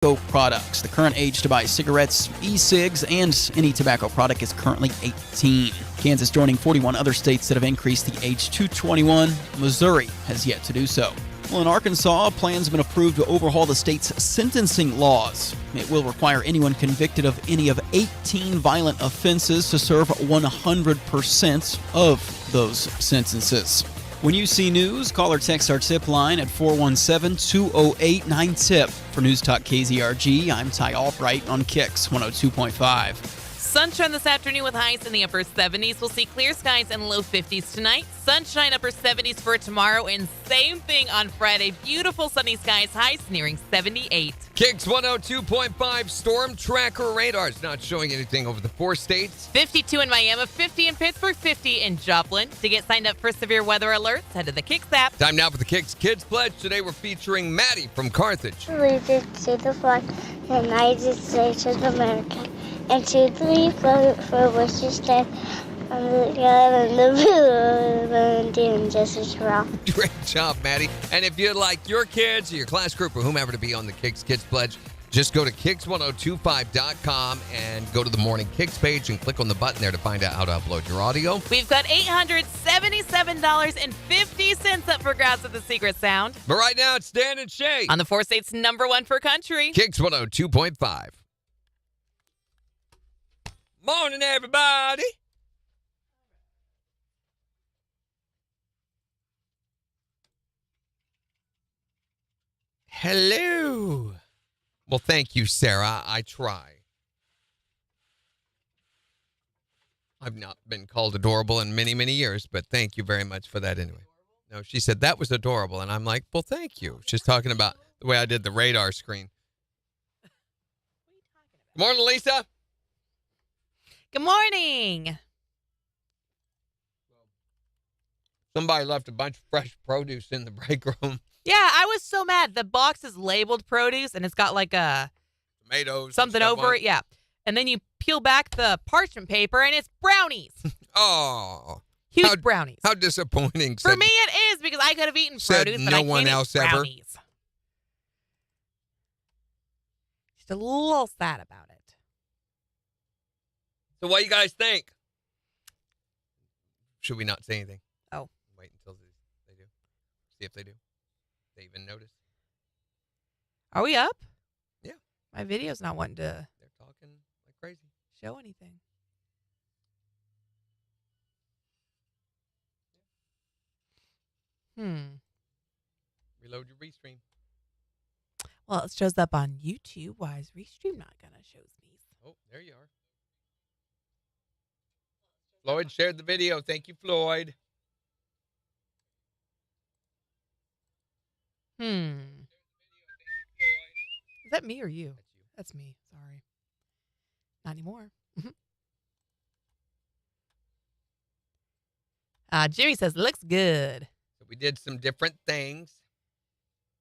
products. The current age to buy cigarettes, e-cigs, and any tobacco product is currently 18. Kansas joining 41 other states that have increased the age to 21. Missouri has yet to do so. Well, in Arkansas, a plan's been approved to overhaul the state's sentencing laws. It will require anyone convicted of any of 18 violent offenses to serve 100% of those sentences. When you see news, call or text our tip line at 417-208-9TIP. For News Talk KZRG, I'm Ty Albright on KIX 102.5. Sunshine this afternoon with highs in the upper 70s. We'll see clear skies and low 50s tonight. Sunshine upper 70s for tomorrow, and same thing on Friday. Beautiful sunny skies, highs nearing 78. KIX 102.5 storm tracker radars not showing anything over the 4 states. 52 in Miami, 50 in Pittsburgh, 50 in Joplin. To get signed up for severe weather alerts, head to the KIX app. Time now for the KIX Kids Pledge. Today we're featuring Maddie from Carthage. We just say the flag, and I just say to America. And 2, 3, for which you stand on the God and the blue and just as well. Great job, Maddie. And if you'd like your kids or your class group or whomever to be on the KIX Kids Pledge, just go to KIX1025.com and go to the Morning KIX page and click on the button there to find out how to upload your audio. We've got $877.50 up for grabs at the Secret Sound. But right now, it's Dan and Shay On the 4 states #1 for country. KIX 102.5. Morning, everybody. Hello. Well, thank you, Sarah. I try. I've not been called adorable in many, many years, but thank you very much for that anyway. No, she said that was adorable, and I'm like, well, thank you. She's talking about the way I did the radar screen. Good morning, Lisa. Good morning. Somebody left a bunch of fresh produce in the break room. Yeah, I was so mad. The box is labeled produce, and it's got like a Tomatoes. something over it. Yeah. And then you peel back the parchment paper, and it's brownies. Oh. Huge brownies. How disappointing. For me, it is, because I could have eaten produce, but no I one can't else eat ever? brownies. Just a little sad about it. So what do you guys think? Should we not say anything? Oh. Wait until they do. See if they do. They even notice. Are we up? Yeah. My video's not wanting to They're talking like crazy. show anything. Reload your restream. Well, it shows up on YouTube. Why is Restream not going to show me? Oh, there you are. Floyd shared the video. Thank you, Floyd. Is that me or you? That's me. Sorry. Not anymore. Jimmy says, looks good. So we did some different things,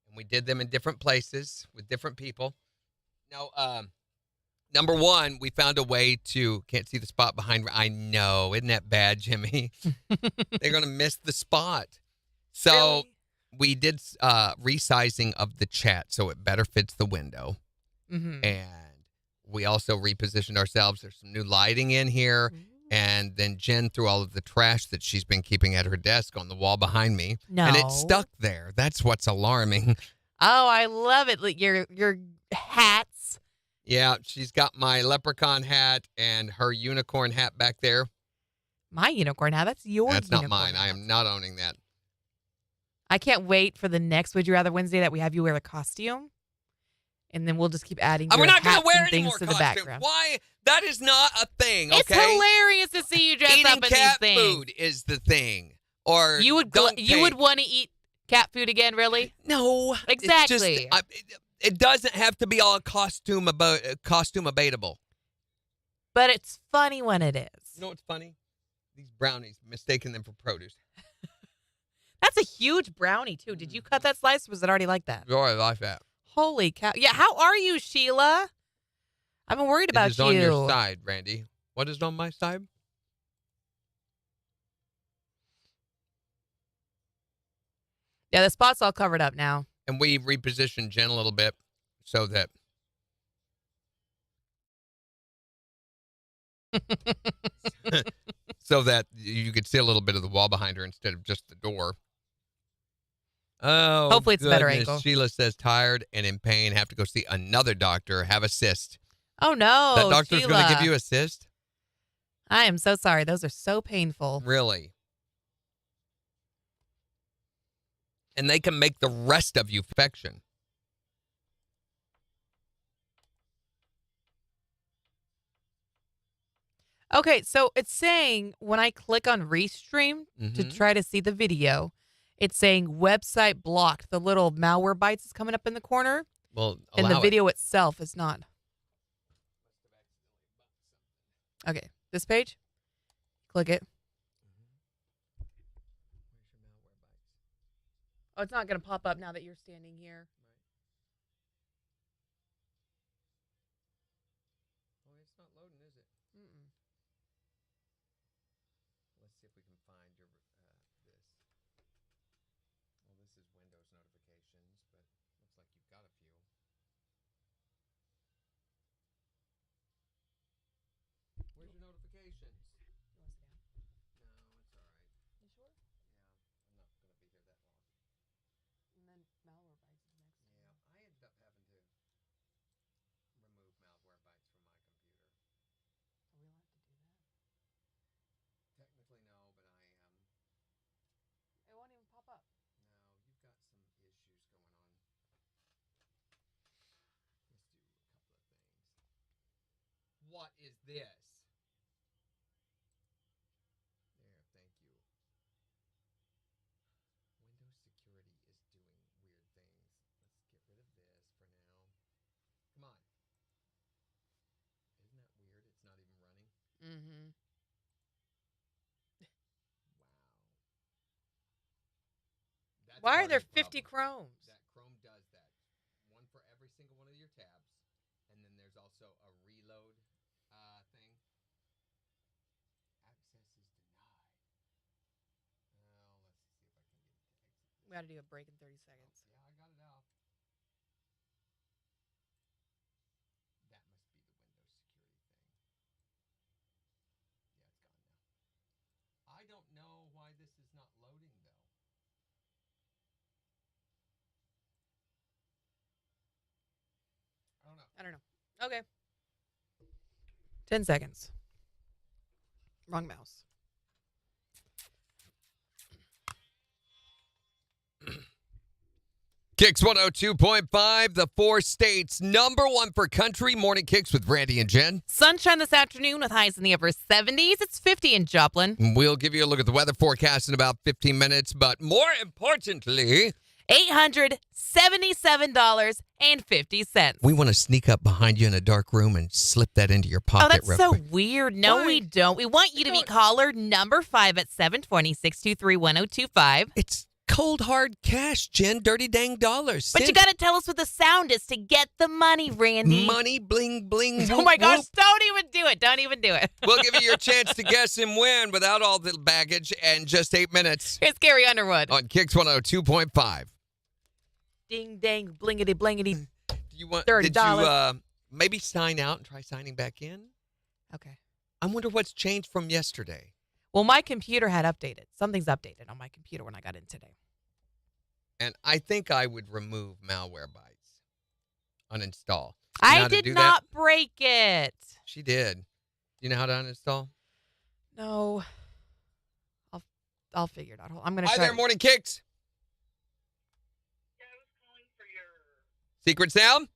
and we did them in different places with different people. Now, number one, we found a way to, can't see the spot behind. I know. Isn't that bad, Jimmy? They're going to miss the spot. So Really? we did resizing of the chat so it better fits the window. Mm-hmm. And we also repositioned ourselves. There's some new lighting in here. And then Jen threw all of the trash that she's been keeping at her desk on the wall behind me. No. And it's stuck there. That's what's alarming. Oh, I love it. Like your hats. Yeah, she's got my leprechaun hat and her unicorn hat back there. My unicorn hat. That's yours. That's not mine. I am not owning that. I can't wait for the next Would You Rather Wednesday that we have you wear the costume. And then we'll just keep adding your We're not going hats to wear and any things more to the costumes. background. Why? That is not a thing, okay? It's hilarious to see you dress Eating up in these cat things. food is the thing. Or You would dunk tank. want to eat cat food again, really? No. Exactly. It doesn't have to be all costume abatable. But it's funny when it is. You know what's funny? These brownies, mistaking them for produce. That's a huge brownie, too. Did you cut that slice, or was it already like that? Oh, I like that. Holy cow. Yeah, how are you, Sheila? I've been worried about It is on your side, Randy. What is on my side? Yeah, the spot's all covered up now. And we repositioned Jen a little bit so that so that you could see a little bit of the wall behind her instead of just the door. Oh, Hopefully it's a better goodness. angle. Sheila says tired and in pain, have to go see another doctor, have a cyst. Oh, no, That doctor's going to Sheila. give you a cyst? I am so sorry. Those are so painful. Really? And they can make the rest of you infection. Okay, so it's saying when I click on Restream to try to see the video, it's saying website blocked. The little malware bites is coming up in the corner, Well, and the allow it. video itself is not. Okay, this page. Click it. Oh, it's not going to pop up now that you're standing here. Oh, it's not loading, is it? Mm-mm. Let's see if we can find your this. Well, this is Windows notifications, but looks like you've got a few. Where's your notifications? You want to sit down? No, it's all right. You sure? Yeah, I'm not going to be here that long. And then malware bites is next. Yeah, I ended up having to remove malware bites from my computer. We'll have to do that. Technically, no, but I am. It won't even pop up. No, you've got some issues going on. Let's do a couple of things. What is this? There, thank you. Windows security is doing weird things. Let's get rid of this for now. Come on. Isn't that weird? It's not even running. Mm-hmm. Wow. That's Why part are of there the 50 problem. Chromes? That Chrome does that. One for every single one of your tabs. And then there's also a reload thing. Access is denied. Well, let's see if I can get it to exit. We got to do a break in 30 seconds. Yeah, I got it out. That must be the Windows security thing. Yeah, it's gone now. I don't know why this is not loading, though. I don't know. I don't know. Okay. 10 seconds. Wrong mouse. KIX 102.5, the 4 states, #1 for country. Morning KIX with Randy and Jen. Sunshine this afternoon with highs in the upper 70s. It's 50 in Joplin. We'll give you a look at the weather forecast in about 15 minutes, but more importantly, $877.50. we want to sneak up behind you in a dark room and slip that into your Oh, pocket that's real so quick. weird. No, Why? we don't. We want you to be caller number 5 at 720-623-1025. It's cold, hard cash, Jen. Dirty dang dollars. But you got to tell us what the sound is to get the money, Randy. Money, bling, bling. Oh, whoop, my gosh. whoop. Don't even do it. Don't even do it. We'll give you your chance to guess and win without all the baggage and just 8 minutes Here's Gary Underwood. on KIX 102.5. Ding, dang, blingity, blingity. Do you want? $30. Did you maybe sign out and try signing back in? Okay. I wonder what's changed from yesterday. Well, my computer had updated. Something's updated on my computer when I got in today. And I think I would remove malware bites. Uninstall. You know I how to did do not that? break it. She did. You know how to uninstall? No. I'll figure it out. I'm going to Hi try. there, Morning KIX. Secret sound?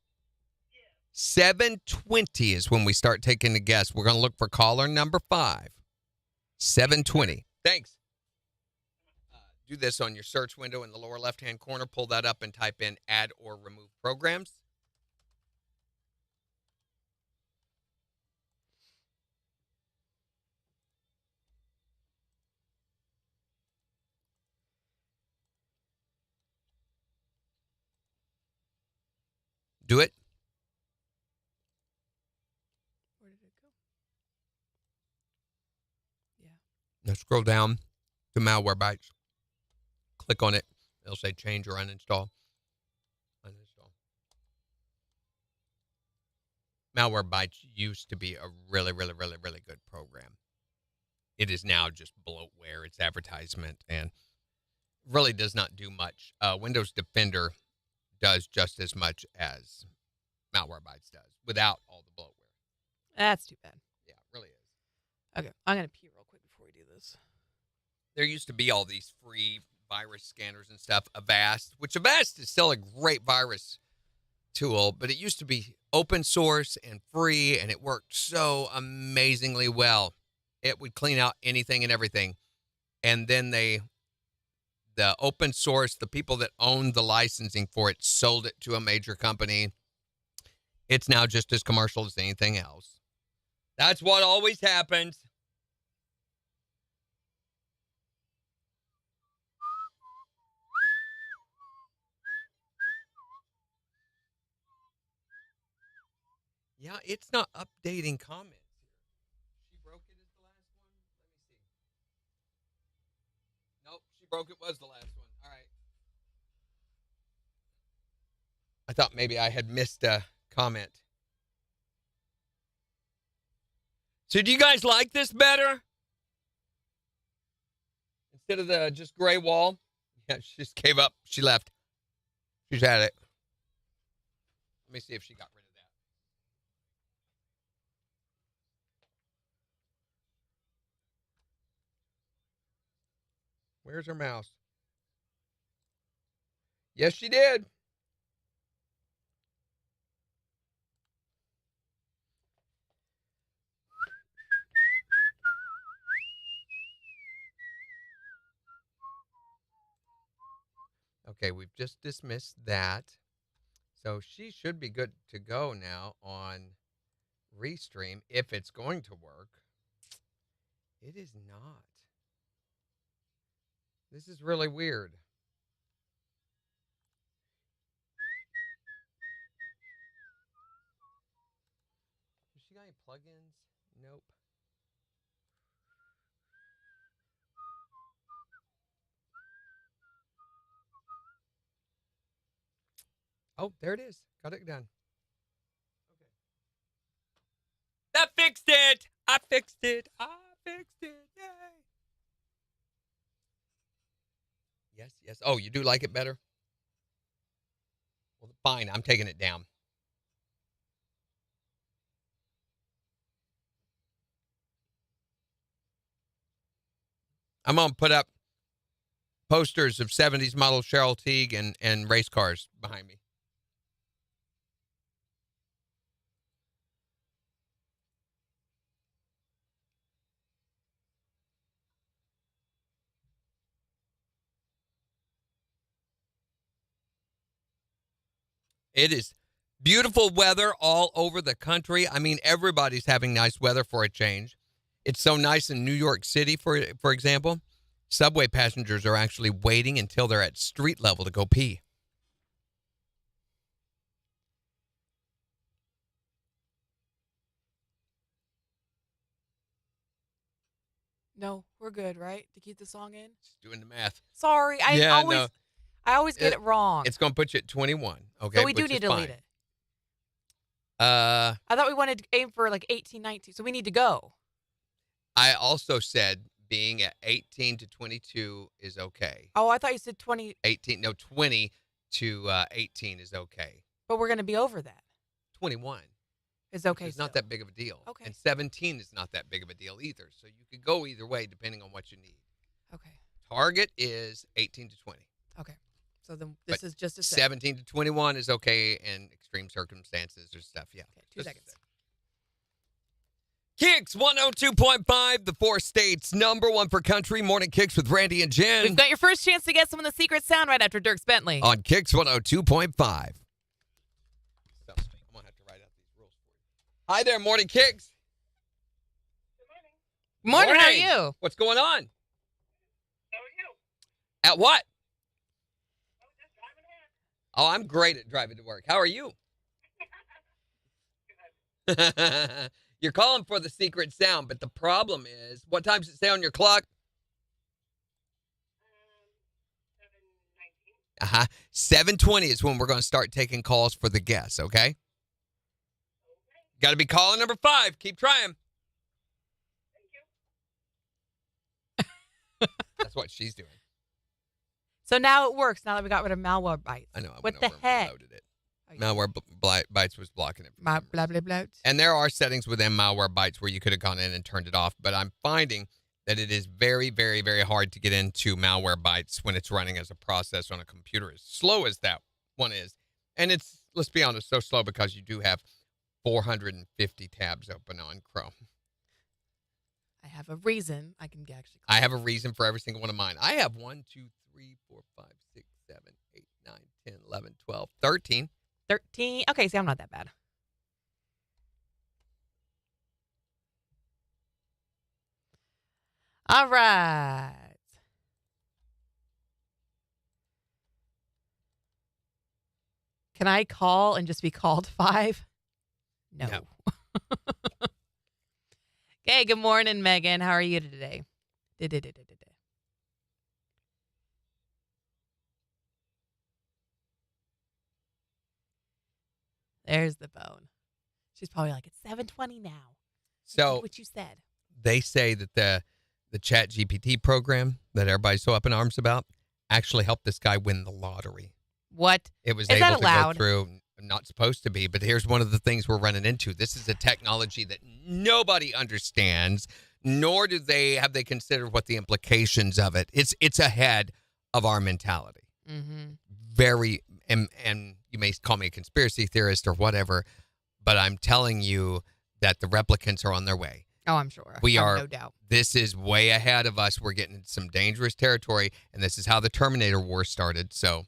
7:20 is when we start taking the guess. We're going to look for caller number 5. 7:20. Thanks. Do this on your search window in the lower left-hand corner. Pull that up and type in add or remove programs. Do it. Where did it go? Yeah. Now scroll down to malware bites. Click on it. It'll say change or uninstall. Uninstall. Malwarebytes used to be a really, really, really, really good program. It is now just bloatware. It's advertisement and really does not do much. Windows Defender does just as much as Malwarebytes does without all the bloatware. That's too bad. Yeah, it really is. Okay, I'm going to pee real quick before we do this. There used to be all these free virus scanners and stuff, Avast, which Avast is still a great virus tool, but it used to be open source and free, and it worked so amazingly well. It would clean out anything and everything. And then the open source, the people that owned the licensing for it sold it to a major company. It's now just as commercial as anything else. That's what always happens. Yeah, it's not updating comments. She broke it as the last one. Let me see. Nope, she broke it was the last one. All right. I thought maybe I had missed a comment. So do you guys like this better? Instead of the just gray wall? Yeah, she just gave up. She left. She's had it. Let me see if she got rid of that. Where's her mouse? Yes, she did. Okay, we've just dismissed that. So she should be good to go now on Restream if it's going to work. It is not. This is really weird. Has she got any plugins? Nope. Oh, there it is. Got it done. Okay. That fixed it. I fixed it. I fixed it. Yay. Yes, yes. Oh, you do like it better? Well, fine. I'm taking it down. I'm going to put up posters of 70s model Cheryl Teague and race cars behind me. It is beautiful weather all over the country. I mean, everybody's having nice weather for a change. It's so nice in New York City, for example. Subway passengers are actually waiting until they're at street level to go pee. No, we're good, right? To keep the song in? Just doing the math. Sorry, I always get it wrong. It's going to put you at 21. Okay, so we do need to delete it. I thought we wanted to aim for like 18, 19, so we need to go. I also said being at 18 to 22 is okay. Oh, I thought you said 20. 20 to 18 is okay. But we're going to be over that. 21 is okay. It's not that big of a deal. Okay. And 17 is not that big of a deal either. So you could go either way depending on what you need. Okay. Target is 18 to 20. Okay. So then this is just a 17 to 21 is okay in extreme circumstances or stuff. Yeah. Okay, 2 seconds. KIX 102.5, the 4 states #1 for country. Morning KIX with Randy and Jen. We've got your first chance to guess some of the secret sound right after Dirks Bentley. On KIX 102.5. So, I'm going to have to write out these rules for you. Hi there, Morning KIX. Good morning. How are you? What's going on? How are you? At what? I was just driving ahead. Oh, I'm great at driving to work. How are you? You're calling for the secret sound, but the problem is, what time does it say on your clock? 7:19. 7:20 is when we're going to start taking calls for the guests, okay? Got to be caller number 5. Keep trying. That's what she's doing. So now it works. Now that we got rid of malware bites. I know. I What went the over and heck? reloaded it. Malware bites was blocking it. Blah, blah, blah, blah. And there are settings within malware bites where you could have gone in and turned it off. But I'm finding that it is very, very, very hard to get into malware bites when it's running as a process on a computer as slow as that one is. And it's, let's be honest, so slow because you do have 450 tabs open on Chrome. I have a reason I can actually. I have a reason for every single one of mine. I have 1, 2, 3, 4, 5, 6, 7, 8, 9, 10, 11, 12, 13. 13. Okay, see, I'm not that bad. All right. Can I call and just be called 5? No. Okay, good morning, Megan. How are you today? There's the phone. She's probably like, it's 7:20 now. So What you said. they say that the Chat GPT program that everybody's so up in arms about actually helped this guy win the lottery. What? It was Is able that to go allowed? through, not supposed to be, but here's one of the things we're running into. This is a technology that nobody understands, nor do they considered what the implications of it. It's ahead of our mentality. Mm-hmm. Very, and you may call me a conspiracy theorist or whatever, but I'm telling you that the replicants are on their way. Oh, I'm sure. We are, no doubt. This is way ahead of us. We're getting into some dangerous territory, and this is how the Terminator War started. So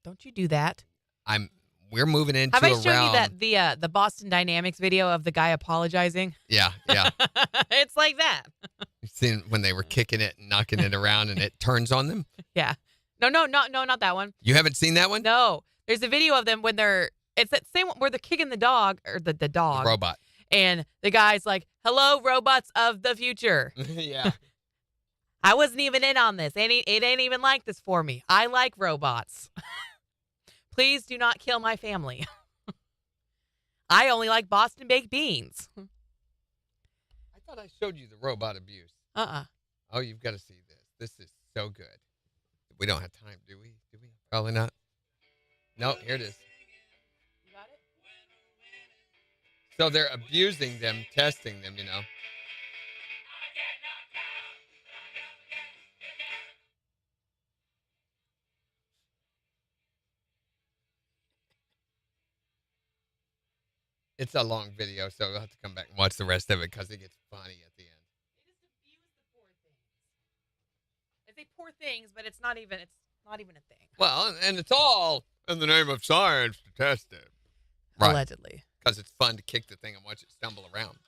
Don't you do that. we're moving into Have I a shown realm. you that the Boston Dynamics video of the guy apologizing? Yeah. It's like that. You've seen when they were kicking it and knocking it around, and it turns on them. Yeah. No, not that one. You haven't seen that one? No. There's a video of them when it's that same one where they're kicking the dog or the dog. The robot. And the guy's like, "Hello, robots of the future. Yeah. I wasn't even in on this. It ain't even like this for me. I like robots. Please do not kill my family. I only like Boston baked beans." I thought I showed you the robot abuse. Oh, you've got to see this. This is so good. We don't have time, do we? Probably not. No, here it is. You got it? So they're abusing them, testing them, you know. It's a long video, so we'll have to come back and watch the rest of it because it gets funny at the end. They just abuse the poor things. They say poor things, but it's not even a thing. Well, and it's all in the name of science to test it. Right. Allegedly. Because it's fun to kick the thing and watch it stumble around.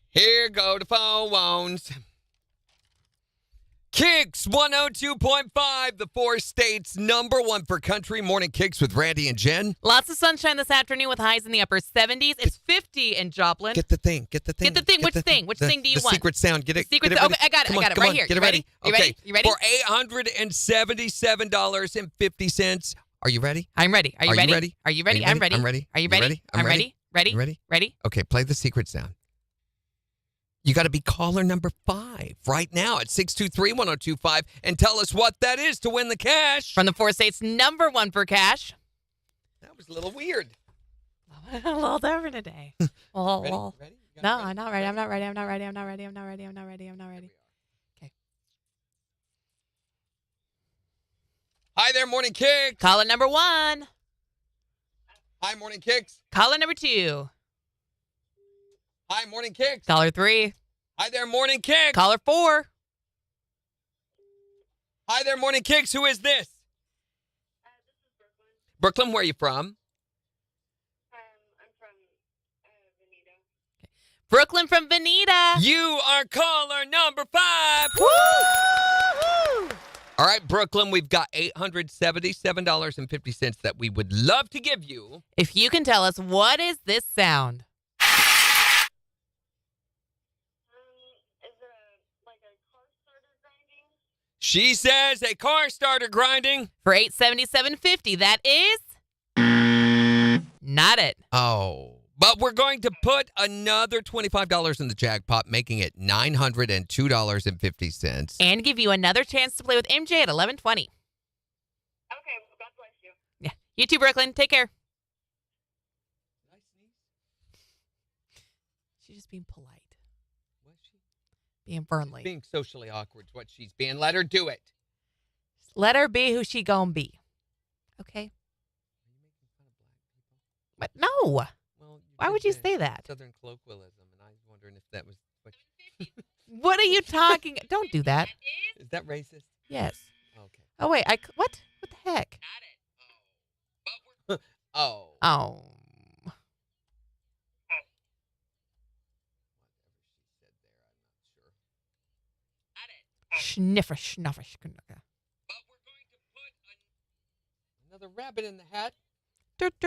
Here go the phones. KIX 102.5, the 4 states #1 for country. Morning KIX with Randy and Jen. Lots of sunshine this afternoon with highs in the upper 70s. It's 50 in Joplin. Get the thing. Which thing? Which thing do you want? The secret sound. Get it. Secret get it sound. ready. Okay, I got it. Come on, Right on, here. Get it You ready. ready? Okay. You ready? For $877.50. Are you ready? I'm ready. Are you ready? ready? Are you ready? Are you I'm ready. I'm ready. Are you You ready? ready? I'm I'm ready. ready. Ready? You ready? Ready? Okay, play the secret sound. You got to be caller number 5 right now at 623-1025 and tell us what that is to win the cash. From the 4 states #1 for cash. That was a little weird. A little different today. Well, Ready? well. Ready? You got No, it ready? I'm not ready. I'm not ready. I'm not ready. I'm not ready. I'm not ready. I'm not ready. I'm not ready. Okay. Hi there, Morning KIX. Caller number 1. Hi, Morning KIX. Caller number 2. Hi, Morning KIX. Caller 3. Hi there, Morning KIX. Caller 4. Hi there, Morning KIX. Who is this? This is Brooklyn. Brooklyn, where are you from? I'm from Veneta. Brooklyn from Veneta. You are caller number 5. Woo! All right, Brooklyn, we've got $877.50 that we would love to give you. If you can tell us, what is this sound? Is it like a car starter grinding? She says a car starter grinding. For $877.50, that is Not it. Oh. But we're going to put another $25 in the jackpot, making it $902.50. And give you another chance to play with MJ at 11:20. Okay, well, God bless you. Yeah. You too, Brooklyn. Take care. She's just being polite. Was she? Being friendly. Being socially awkward is what she's being. Let her do it. Just let her be who she gonna be. Okay? Are you making fun of black people? But no. Well, Why would you say that? Southern colloquialism, and I was wondering if that was. What are you talking? Don't do that. Is that racist? Yes. Okay. Oh, wait. What? What the heck? Oh. Oh. Schniffer, schnuffer, schnuffer. But we're going to put another rabbit in the hat. All All right,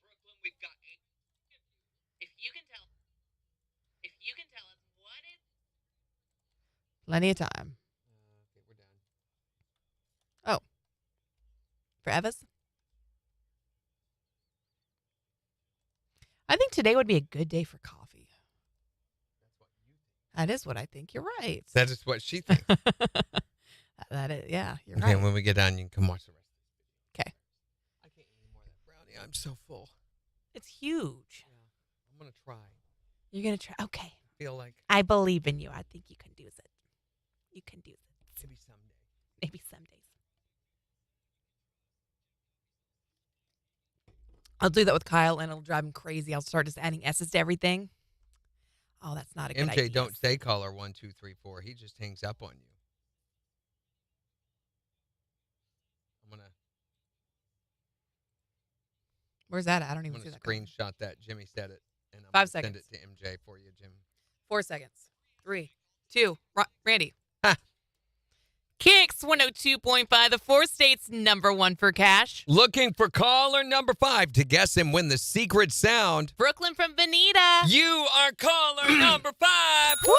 Brooklyn. We've got If you can tell us what is. Plenty of time. Okay, we're done. Oh. For Eva's? I think today would be a good day for coffee. That's what you think. That is what I think. You're right. That is what she thinks. That is, yeah, you're Okay, right. when we get done, you can watch the rest of this video. Okay. I can't eat any more of that brownie. I'm so full. It's huge. Yeah. I'm going to try. You're going to try. Okay. I feel like I believe in you. I think you can do it. You can do it. maybe someday. Maybe some days. I'll do that with Kyle, and it'll drive him crazy. I'll start just adding S's to everything. Oh, that's not a good idea. MJ, don't say caller 1, 2, 3, 4. He just hangs up on you. I'm gonna Where's that at? I don't even I'm see gonna that. coming. screenshot that. Jimmy said it, and I'm 5 gonna send seconds. it to MJ for you, Jim. 4 seconds. 3, 2, Randy. Ha. KIX 102.5, the 4 states #1 for cash. Looking for caller number 5 to guess and win the secret sound. Brooklyn from Bonita. You are caller number 5. Woo!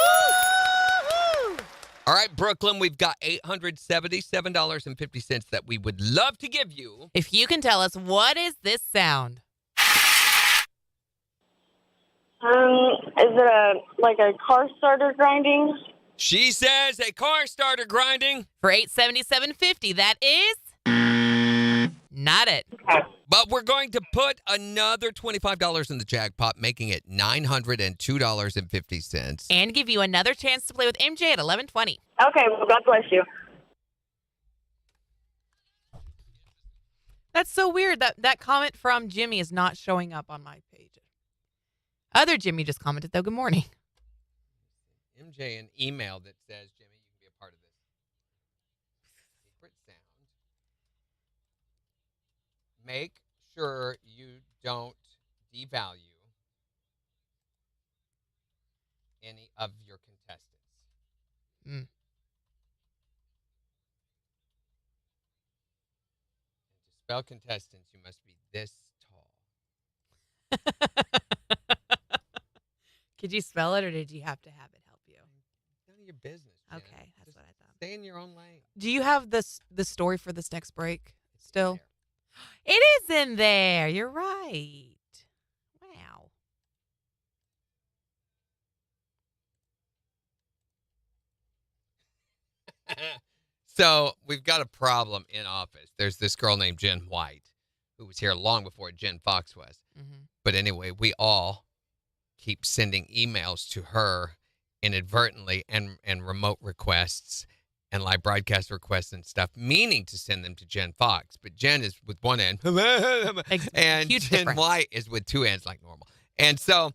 All right, Brooklyn, we've got $877.50 that we would love to give you. If you can tell us, what is this sound? Is it a car starter grinding? She says a car starter grinding, For $877.50, that is not it. but we're going to put another $25 in the jackpot, making it $902.50. And give you another chance to play with MJ at 11:20. Okay, well, God bless you. That's so weird. That comment from Jimmy is not showing up on my page. Other Jimmy just commented, though. Good morning. MJ, an email that says, Jimmy, you can be a part of this secret sound. Make sure you don't devalue any of your contestants. Mm. And to spell contestants, you must be this tall. Could you spell it, or did you have to have it help you? None of your business. Jen. Okay, that's Just what I thought. stay in your own lane. Do you have the story for this next break It's still? there. It is in there. You're right. Wow. So we've got a problem in office. There's this girl named Jen White who was here long before Jen Fox was. Mm-hmm. But anyway, we all keep sending emails to her inadvertently and remote requests and live broadcast requests and stuff, meaning to send them to Jen Fox. But Jen is with one end, and Huge Jen difference. White is with two ends like normal. And so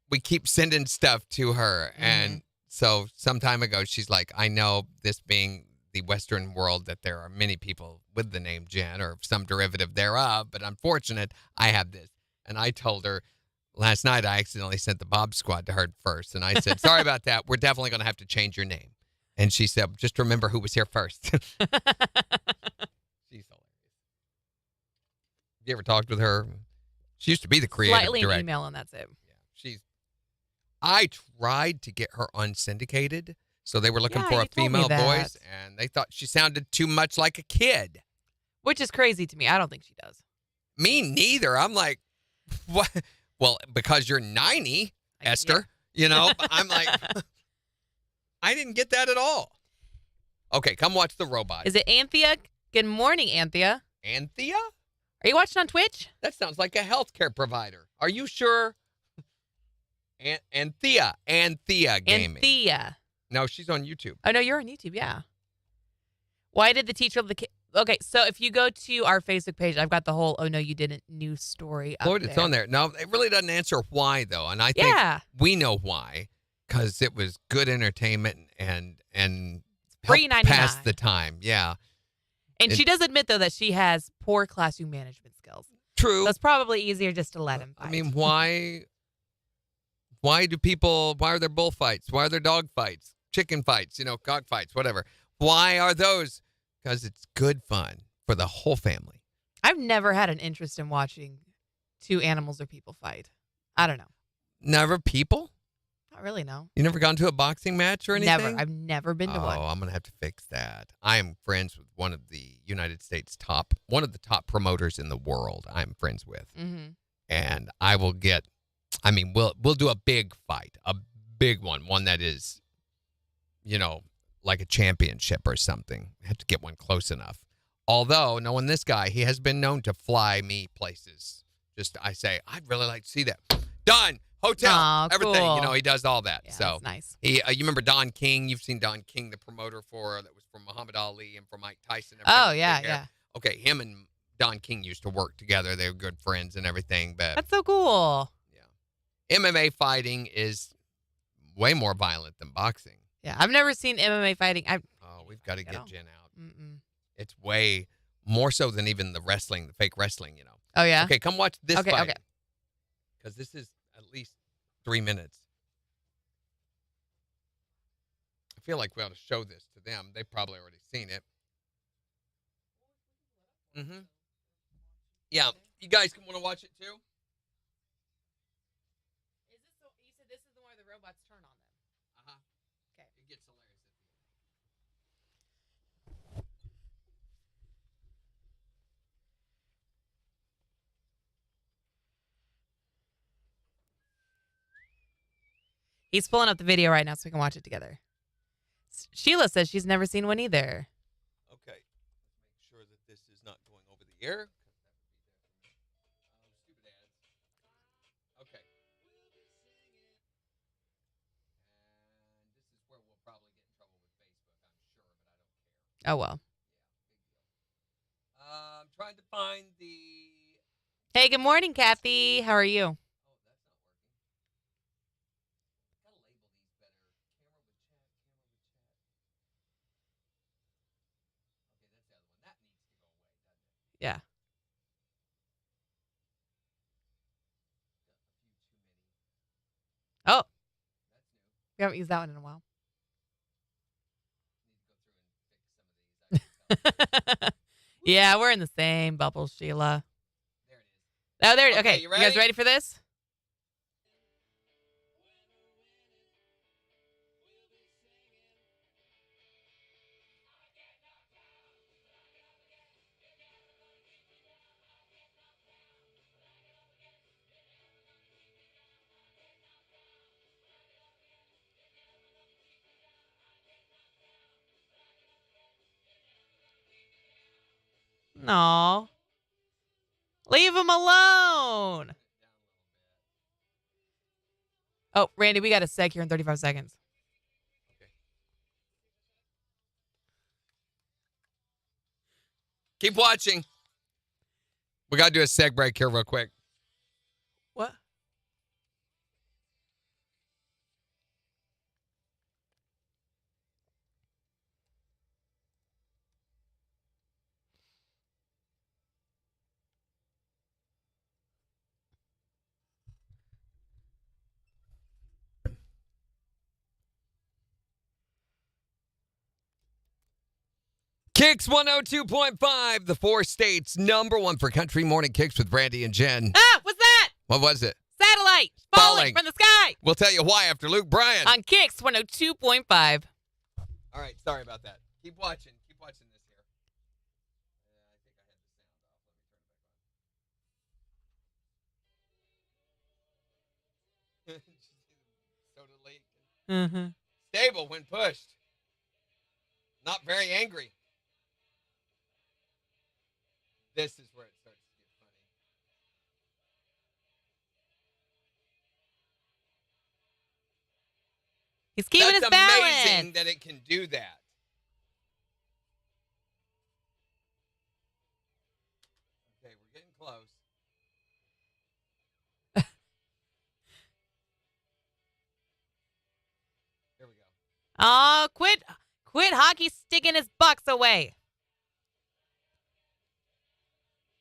we keep sending stuff to her. Mm-hmm. And so some time ago, she's like, I know this being the Western world that there are many people with the name Jen or some derivative thereof, but unfortunate, I have this. And I told her last night I accidentally sent the Bob Squad to her first. And I said, sorry about that. We're definitely going to have to change your name. And she said, just remember who was here first. She's hilarious. Have you ever talked with her? She used to be the creative Slightly an director. email, and that's it. Yeah, I tried to get her unsyndicated So they were looking Yeah, for you a told me female that. voice, and they thought she sounded too much like a kid. Which is crazy to me. I don't think she does. Me neither. I'm like, what? Well, because you're 90, Esther, but I'm like, I didn't get that at all. Okay, come watch the robot. Is it Anthea? Good morning, Anthea. Anthea? Are you watching on Twitch? That sounds like a healthcare provider. Are you sure? Anthea Gaming. Anthea. No, she's on YouTube. Oh, no, you're on YouTube, yeah. Why did the teacher of the kid... Okay, so if you go to our Facebook page, I've got the whole "Oh no, you didn't" news story up Lord, it's there. on there. No, it really doesn't answer why though, and I think we know why, because it was good entertainment and Free helped pass $99. the time. Yeah, And she does admit though that she has poor classroom management skills. true. So it's probably easier just to let him fight. I mean, why? Why are there bullfights? Why are there dog fights, chicken fights? Cock fights, whatever. Why are those? Because it's good fun for the whole family. I've never had an interest in watching two animals or people fight. I don't know. Never people? Not really, no. You never gone to a boxing match or anything? Never. I've never been to one. Oh, I'm going to have to fix that. I am friends with one of the United States one of the top promoters in the world I'm friends with. Mm-hmm. And I will we'll do a big fight, a big one that is, like a championship or something. I have to get one close enough. Although, knowing this guy, he has been known to fly me places. I say, I'd really like to see that. Done. Hotel. Aw, everything. cool. He does all that. Yeah, So that's nice. you remember Don King? You've seen Don King, the promoter that was from Muhammad Ali and from Mike Tyson. Oh, yeah, yeah. Okay, him and Don King used to work together. They were good friends and everything. But That's so cool. yeah, MMA fighting is way more violent than boxing. Yeah, I've never seen MMA fighting. Oh, we've got to get Jen out. Mm-mm. It's way more so than even the fake wrestling. Oh, yeah? Okay, come watch this Okay, fight. okay. Because this is at least 3 minutes. I feel like we ought to show this to them. They've probably already seen it. Mm-hmm. Yeah, you guys want to watch it too? You said this is the one where the robots turn on them. Uh-huh. Okay. It gets hilarious. He's pulling up the video right now so we can watch it together. Sheila says she's never seen one either. Okay. Let's make sure that this is not going over the air. Stupid ads. Okay. And this is where we'll probably get in trouble with Facebook, I'm sure, but I don't care. Oh, well. I'm trying to find the... Hey, good morning, Kathy. How are you? Oh, that's not working. Gotta label these better. Camera with chat, Okay, that's the other one. That needs to go away, doesn't it? Yeah. Oh. We haven't used that one in a while. Yeah, we're in the same bubble, Sheila. There it is. Oh, there. Okay, Okay, you you guys ready? ready for this? No. Leave him alone. Oh, Randy, we got a seg here in 35 seconds. Keep watching. We got to do a seg break here real quick. What? KIX 102.5, the 4 states #1 for country morning kicks with Brandy and Jen. Ah, what's that? What was it? Satellite Falling. falling from the sky We'll tell you why after Luke Bryan. on KIX 102.5. All right, sorry about that. Keep watching. Keep watching this here. I think I had the sound off. Let me turn it back on. Soda leak. Mm-hmm. Stable when pushed. Not very angry. This is where it starts to get funny. He's keeping That's his balance. amazing that it can do that. Okay, we're getting close. Here we go. Oh, quit hockey sticking his box away.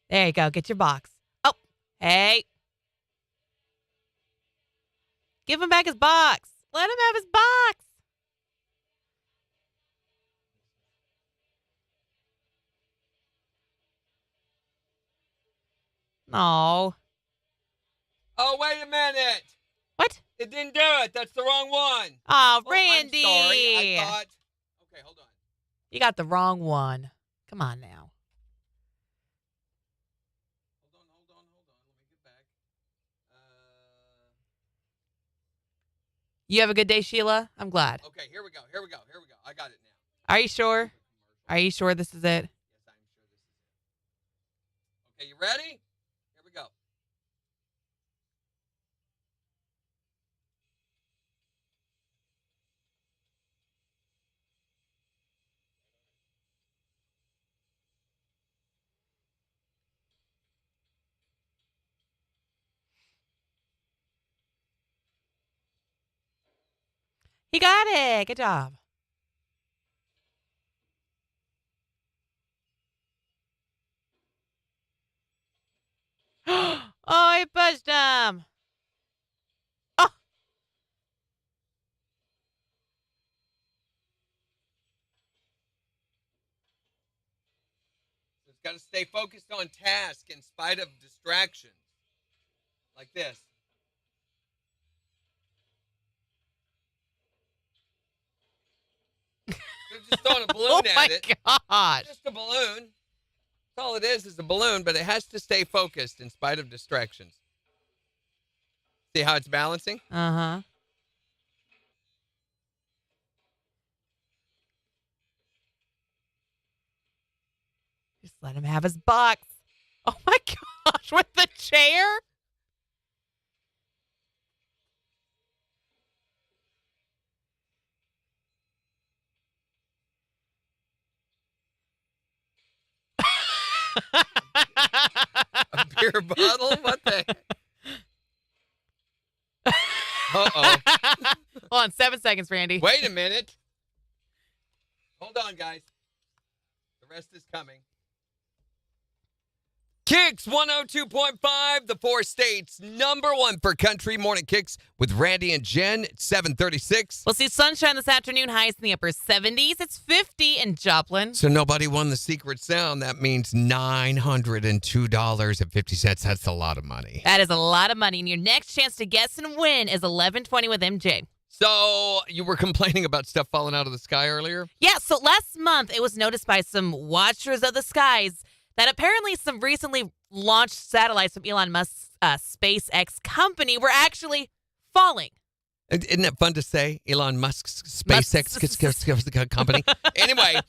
There you go. Get your box. Oh, hey. Give him back his box. Let him have his box. Oh. Oh, wait a minute. What? It didn't do it. That's the wrong one. Oh, Oh, Randy. I'm sorry. I thought. Okay, hold on. You got the wrong one. Come on now. Hold on. Let me get back. You have a good day, Sheila? I'm glad. Okay, here we go. I got it now. Are you sure? Are you sure this is it? Yes, I'm sure this is it. Okay, you ready? Here we go. He got it. Good job. Oh, he pushed him. Oh, So it's got to stay focused on task in spite of distractions. Like this. They're just throwing a balloon oh at my it. gosh. Just a balloon. That's all it is a balloon, but it has to stay focused in spite of distractions. See how it's balancing? Uh-huh. Just let him have his box. Oh my gosh, with the chair? A beer bottle? What the heck? Uh-oh. Hold on, 7 seconds, Randy. Wait a minute. Hold on, guys. The rest is coming. KIX 102.5, the 4 states, #1 for country morning KIX with Randy and Jen at 7:36. We'll see sunshine this afternoon, highs in the upper 70s. It's 50 in Joplin. So nobody won the secret sound. That means $902.50. That's a lot of money. That is a lot of money. And your next chance to guess and win is 11:20 with MJ. So you were complaining about stuff falling out of the sky earlier? Yeah, so last month it was noticed by some watchers of the skies that apparently some recently launched satellites from Elon Musk's SpaceX company were actually falling. Isn't that fun to say? Elon Musk's SpaceX company. Anyway,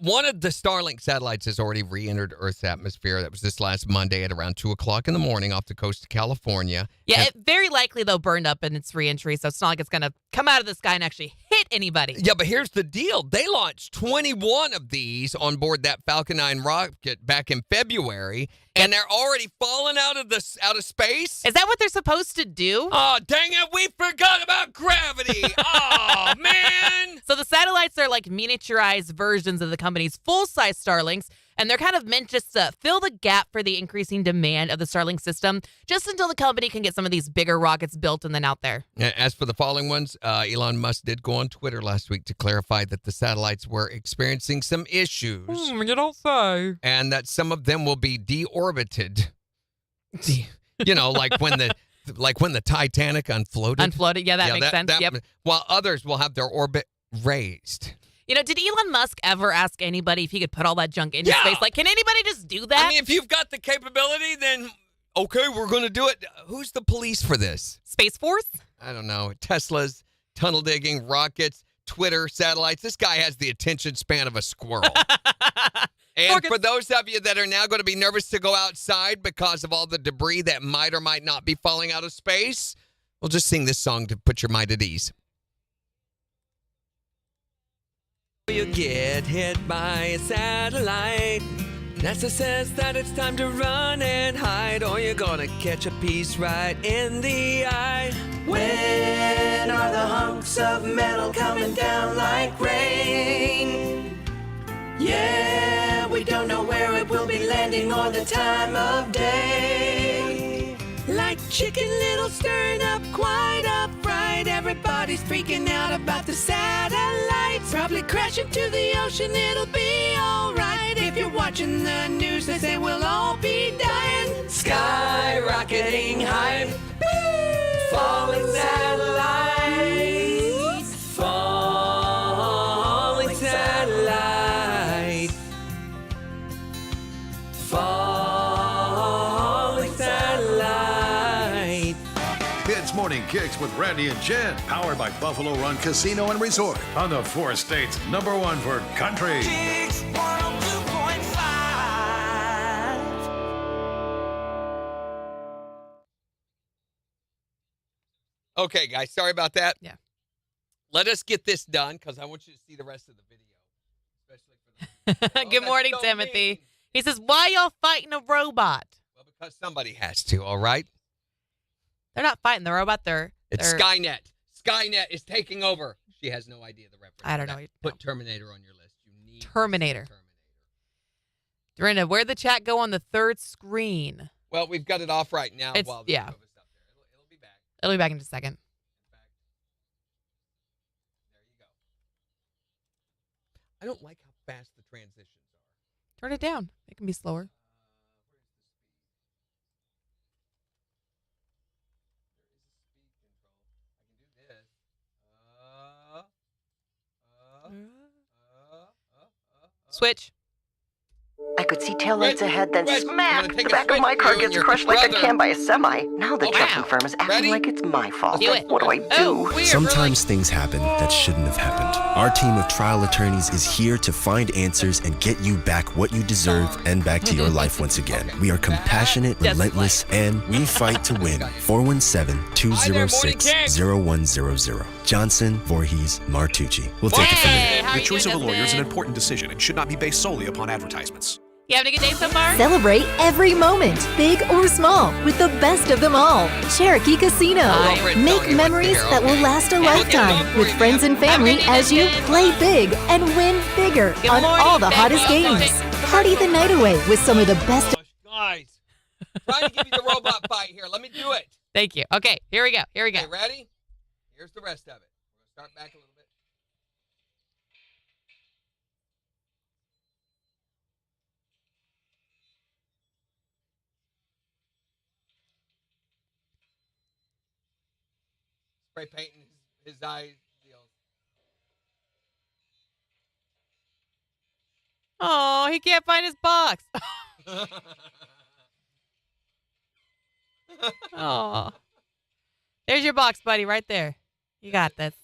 one of the Starlink satellites has already re-entered Earth's atmosphere. That was this last Monday at around 2 o'clock in the morning off the coast of California. Yeah, it very likely, though, burned up in its re-entry, so it's not like it's going to come out of the sky and actually hit anybody. Yeah, but here's the deal. They launched 21 of these on board that Falcon 9 rocket back in February, and they're already falling out of space? Is that what they're supposed to do? Oh, dang it. We forgot about gravity. Oh, man. So the satellites are like miniaturized versions of the company's full-size Starlinks, and they're kind of meant just to fill the gap for the increasing demand of the Starlink system, just until the company can get some of these bigger rockets built and then out there. As for the falling ones, Elon Musk did go on Twitter last week to clarify that the satellites were experiencing some issues. You don't say. And that some of them will be deorbited. Like when the Titanic unfloated. Unfloated, yeah, that makes sense. Yep. While others will have their orbit raised. Did Elon Musk ever ask anybody if he could put all that junk into space? Like, can anybody just do that? I mean, if you've got the capability, then okay, we're going to do it. Who's the police for this? Space Force? I don't know. Teslas, tunnel digging, rockets, Twitter, satellites. This guy has the attention span of a squirrel. And for those of you that are now going to be nervous to go outside because of all the debris that might or might not be falling out of space, we'll just sing this song to put your mind at ease. You get hit by a satellite. NASA says that it's time to run and hide, or you're gonna catch a piece right in the eye. When are the hunks of metal coming down like rain? Yeah, we don't know where it will be landing or the time of day. Like Chicken Little stirring up quite upright. Everybody's freaking out about the satellites. Probably crash into the ocean, it'll be alright. If you're watching the news, they say we'll all be dying. Skyrocketing high. Falling satellites. Falling satellite. Falling satellite. It's Morning Kicks with Randy and Jen, powered by Buffalo Run Casino and Resort on the 4 states #1 for country. KIX 102.5. Okay, guys, sorry about that. Yeah. Let us get this done because I want you to see the rest of the video. Especially for the Good morning, so Timothy. mean. He says, why y'all fighting a robot? Well, because somebody has to, all right? They're not fighting the robot. They're Skynet. Skynet is taking over. She has no idea the reference. I don't to know. that. Put Terminator on your list. You need to see Terminator. Dorinda, where'd the chat go on the third screen? Well, we've got it off right now. It's- while the yeah. show is up there. It'll be back. It'll be back in just a second. There you go. I don't like how fast the transitions are. Turn it down. It can be slower. Switch. I could see taillights ahead, then Reg, I'm smack! gonna take The a back of switch my for car you and gets your crushed like a brother. can by a semi. Now the Oh, trucking wow. firm is acting Ready? like it's my fault. Do it. What do I do? Oh, weird. Sometimes things happen that shouldn't have happened. Our team of trial attorneys is here to find answers and get you back what you deserve and back to your life once again. We are compassionate, Just relentless, and we fight to win. 417-206-0100. Johnson, Voorhees, Martucci. We'll take it from Hey, there. how are The you choice of a doing, lawyer is an Desmond? important decision and should not be based solely upon advertisements. You having a good day so far? Celebrate every moment, big or small, with the best of them all. Cherokee Casino. Girlfriend Make telling you what memories to that will okay. last a Yeah, we'll get it lifetime on for with you, friends man. and family Have a good as you evening, play Jen. big and win bigger Good on morning, all the Becky. hottest games. Okay. Party the night away with some of the best. Guys, trying to give you the robot fight here. Let me do it. Thank you. Okay, here we go. Here we go. Okay, ready? Here's the rest of it. We're going to start back a little bit. Spray painting his eyes. Oh, he can't find his box. Oh. There's your box, buddy, right there. You got this.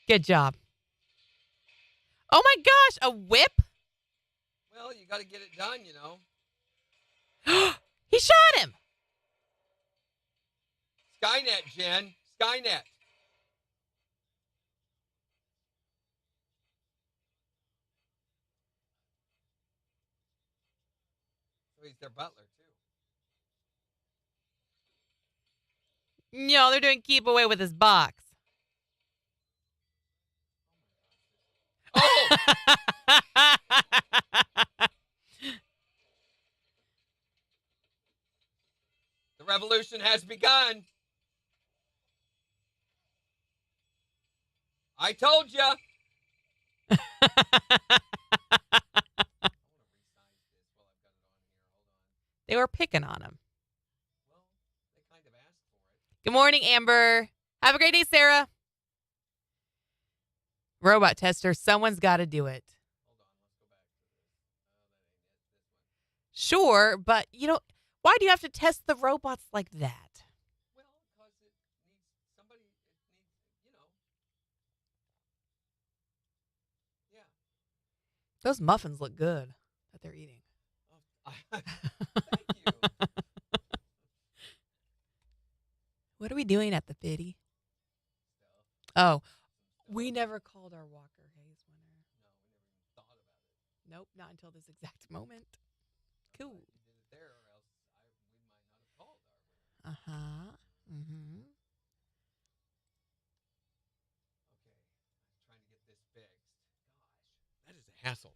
Good job. Oh my gosh, a whip? Well, you got to get it done, you know. He shot him. Skynet, Jen. Skynet. So he's their butler, too. No, they're doing keep away with his box. Oh! The revolution has begun. I told you. They were picking on him. Well, they kind of asked for it. Good morning, Amber. Have a great day, Sarah. Robot tester, someone's got to do it. Sure, but why do you have to test the robots like that? Well, because it needs somebody. It needs, Yeah. Those muffins look good that they're eating. Thank you. What are we doing at the Biddy? Oh, we never called our Walker Hayes winner. No, we never even thought about it. Nope, not until this exact moment. Cool. You did it there, or else we might not have called our winner. Uh-huh. Mm-hmm. Okay, trying to get this fixed. Gosh, that is a hassle.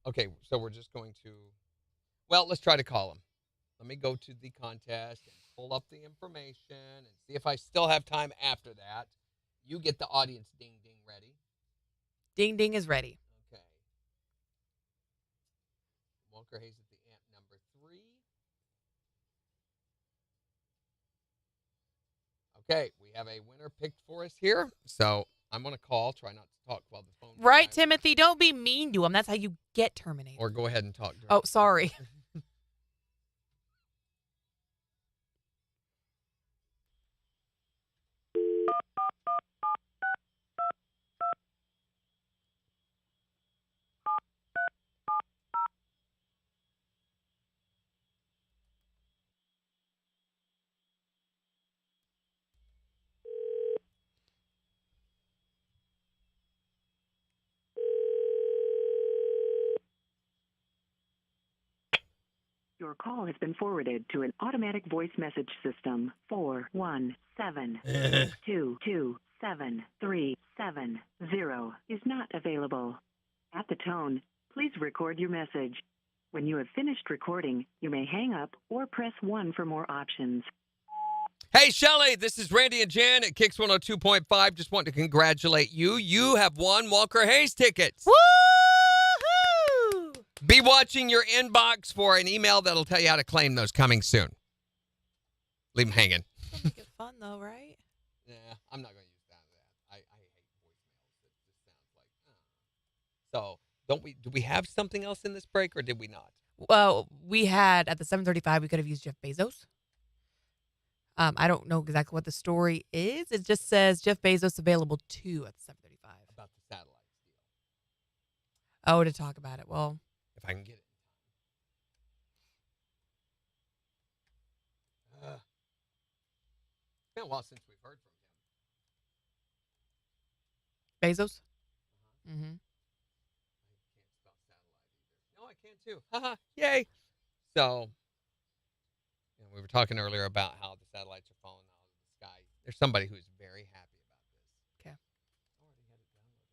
Okay, so we're just going to. Well, let's try to call him. Let me go to the contest and pull up the information and see if I still have time after that. You get the audience ding ding ready. Ding ding is ready. Okay. Walker Hayes at the amp number 3. Okay, we have a winner picked for us here. So I'm going to call. Try not to talk while the phone. Right, Timothy? Don't be mean to him. That's how you get terminated. Or go ahead and talk. Oh, sorry. Your call has been forwarded to an automatic voice message system. 417-222-7370 is not available. At the tone, please record your message. When you have finished recording, you may hang up or press 1 for more options. Hey, Shelly, this is Randy and Jan at KIX 102.5. Just want to congratulate you. You have won Walker Hayes tickets. Woohoo! Be watching your inbox for an email that'll tell you how to claim those coming soon. Leave them hanging. That'll make it fun, though, right? Yeah, I'm not going to use that. I hate voicemails. It just sounds like, So, do we have something else in this break, or did we not? Well, we had, at the 7:35, we could have used Jeff Bezos. I don't know exactly what the story is. It just says Jeff Bezos available too at the 7:35. About the satellites deal. Oh, to talk about it. Well, if I can get it. It's been a while since we've heard from him. Bezos? Mm-hmm. I can't spell satellite either. No, I can too. Haha, yay. So, we were talking earlier about how the satellites are falling out of the sky. There's somebody who's very happy about this. Okay. I already had it downloaded.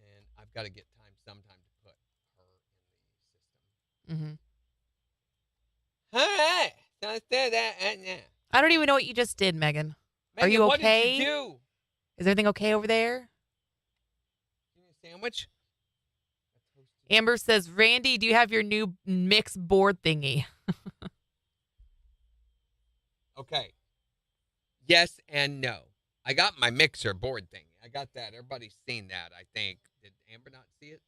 And I've got to get time sometime to put her in the system. Mm-hmm. All right. So let's do that right now. I don't even know what you just did, Megan. Are Megan, you what okay? did you do? Is everything okay over there? Give me a sandwich. Amber says, Randy, do you have your new mix board thingy? Okay. Yes and no. I got my mixer board thing. I got that. Everybody's seen that, I think. Did Amber not see it?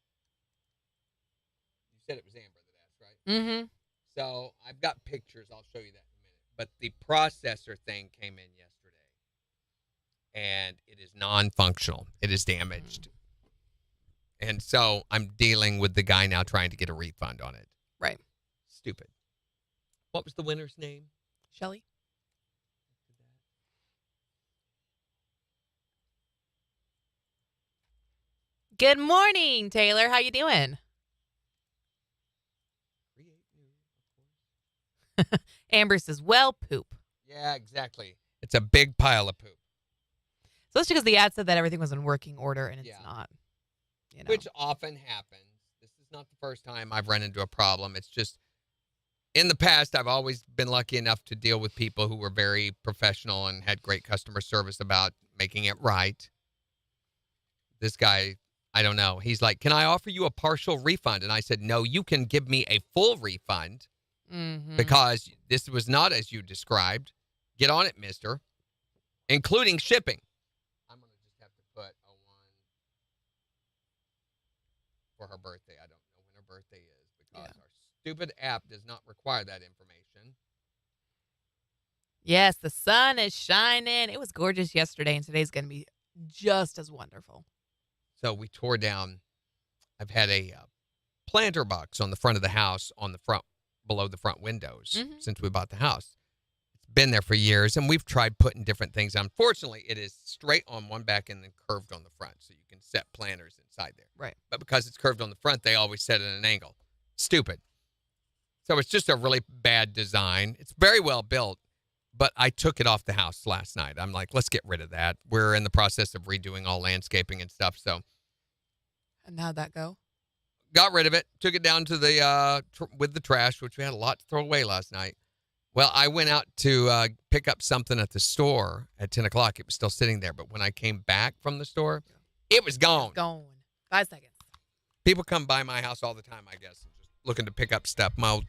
You said it was Amber that asked, right? Mm-hmm. So I've got pictures. I'll show you that in a minute. But the processor thing came in yesterday. And it is non-functional. It is damaged. And so I'm dealing with the guy now trying to get a refund on it. Right. Stupid. What was the winner's name? Shelly? Good morning, Taylor. How you doing? Amber says, well, poop. Yeah, exactly. It's a big pile of poop. So that's because the ad said that everything was in working order, and it's not. You know. Which often happens. This is not the first time I've run into a problem. It's just, in the past, I've always been lucky enough to deal with people who were very professional and had great customer service about making it right. This guy I don't know. He's like, can I offer you a partial refund? And I said, no, you can give me a full refund because this was not as you described. Get on it, mister, including shipping. I'm going to just have to put a 1 for her birthday. I don't know when her birthday is because our stupid app does not require that information. Yes, the sun is shining. It was gorgeous yesterday, and today's going to be just as wonderful. So we tore down. I've had a planter box on the front of the house, on the front, below the front windows since we bought the house. It's been there for years, and we've tried putting different things. Unfortunately, it is straight on one back and then curved on the front, so you can set planters inside there. Right. But because it's curved on the front, they always set it at an angle. Stupid. So it's just a really bad design. It's very well built, but I took it off the house last night. I'm like, let's get rid of that. We're in the process of redoing all landscaping and stuff, so. And how'd that go? Got rid of it. Took it down to the with the trash, which we had a lot to throw away last night. Well, I went out to pick up something at the store at 10 o'clock. It was still sitting there. But when I came back from the store, it was gone. It's gone. 5 seconds. People come by my house all the time, I guess, just looking to pick up stuff. My old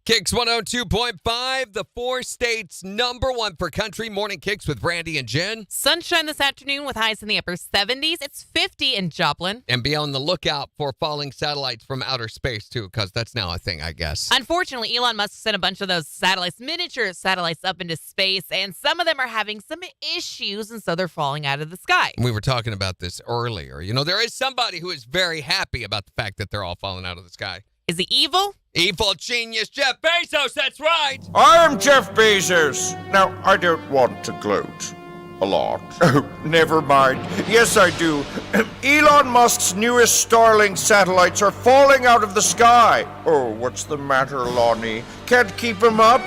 KIX 102.5, the 4 states #1 for country. Morning KIX with Randy and Jen. Sunshine this afternoon with highs in the upper 70s. It's 50 in Joplin. And be on the lookout for falling satellites from outer space, too, because that's now a thing, I guess. Unfortunately, Elon Musk sent a bunch of those satellites, miniature satellites, up into space, and some of them are having some issues, and so they're falling out of the sky. We were talking about this earlier. You know, there is somebody who is very happy about the fact that they're all falling out of the sky. Is he evil? Evil genius Jeff Bezos, that's right. I'm Jeff Bezos. Now, I don't want to gloat a lot. Oh, never mind. Yes, I do. Elon Musk's newest Starlink satellites are falling out of the sky. Oh, what's the matter, Lonnie? Can't keep them up?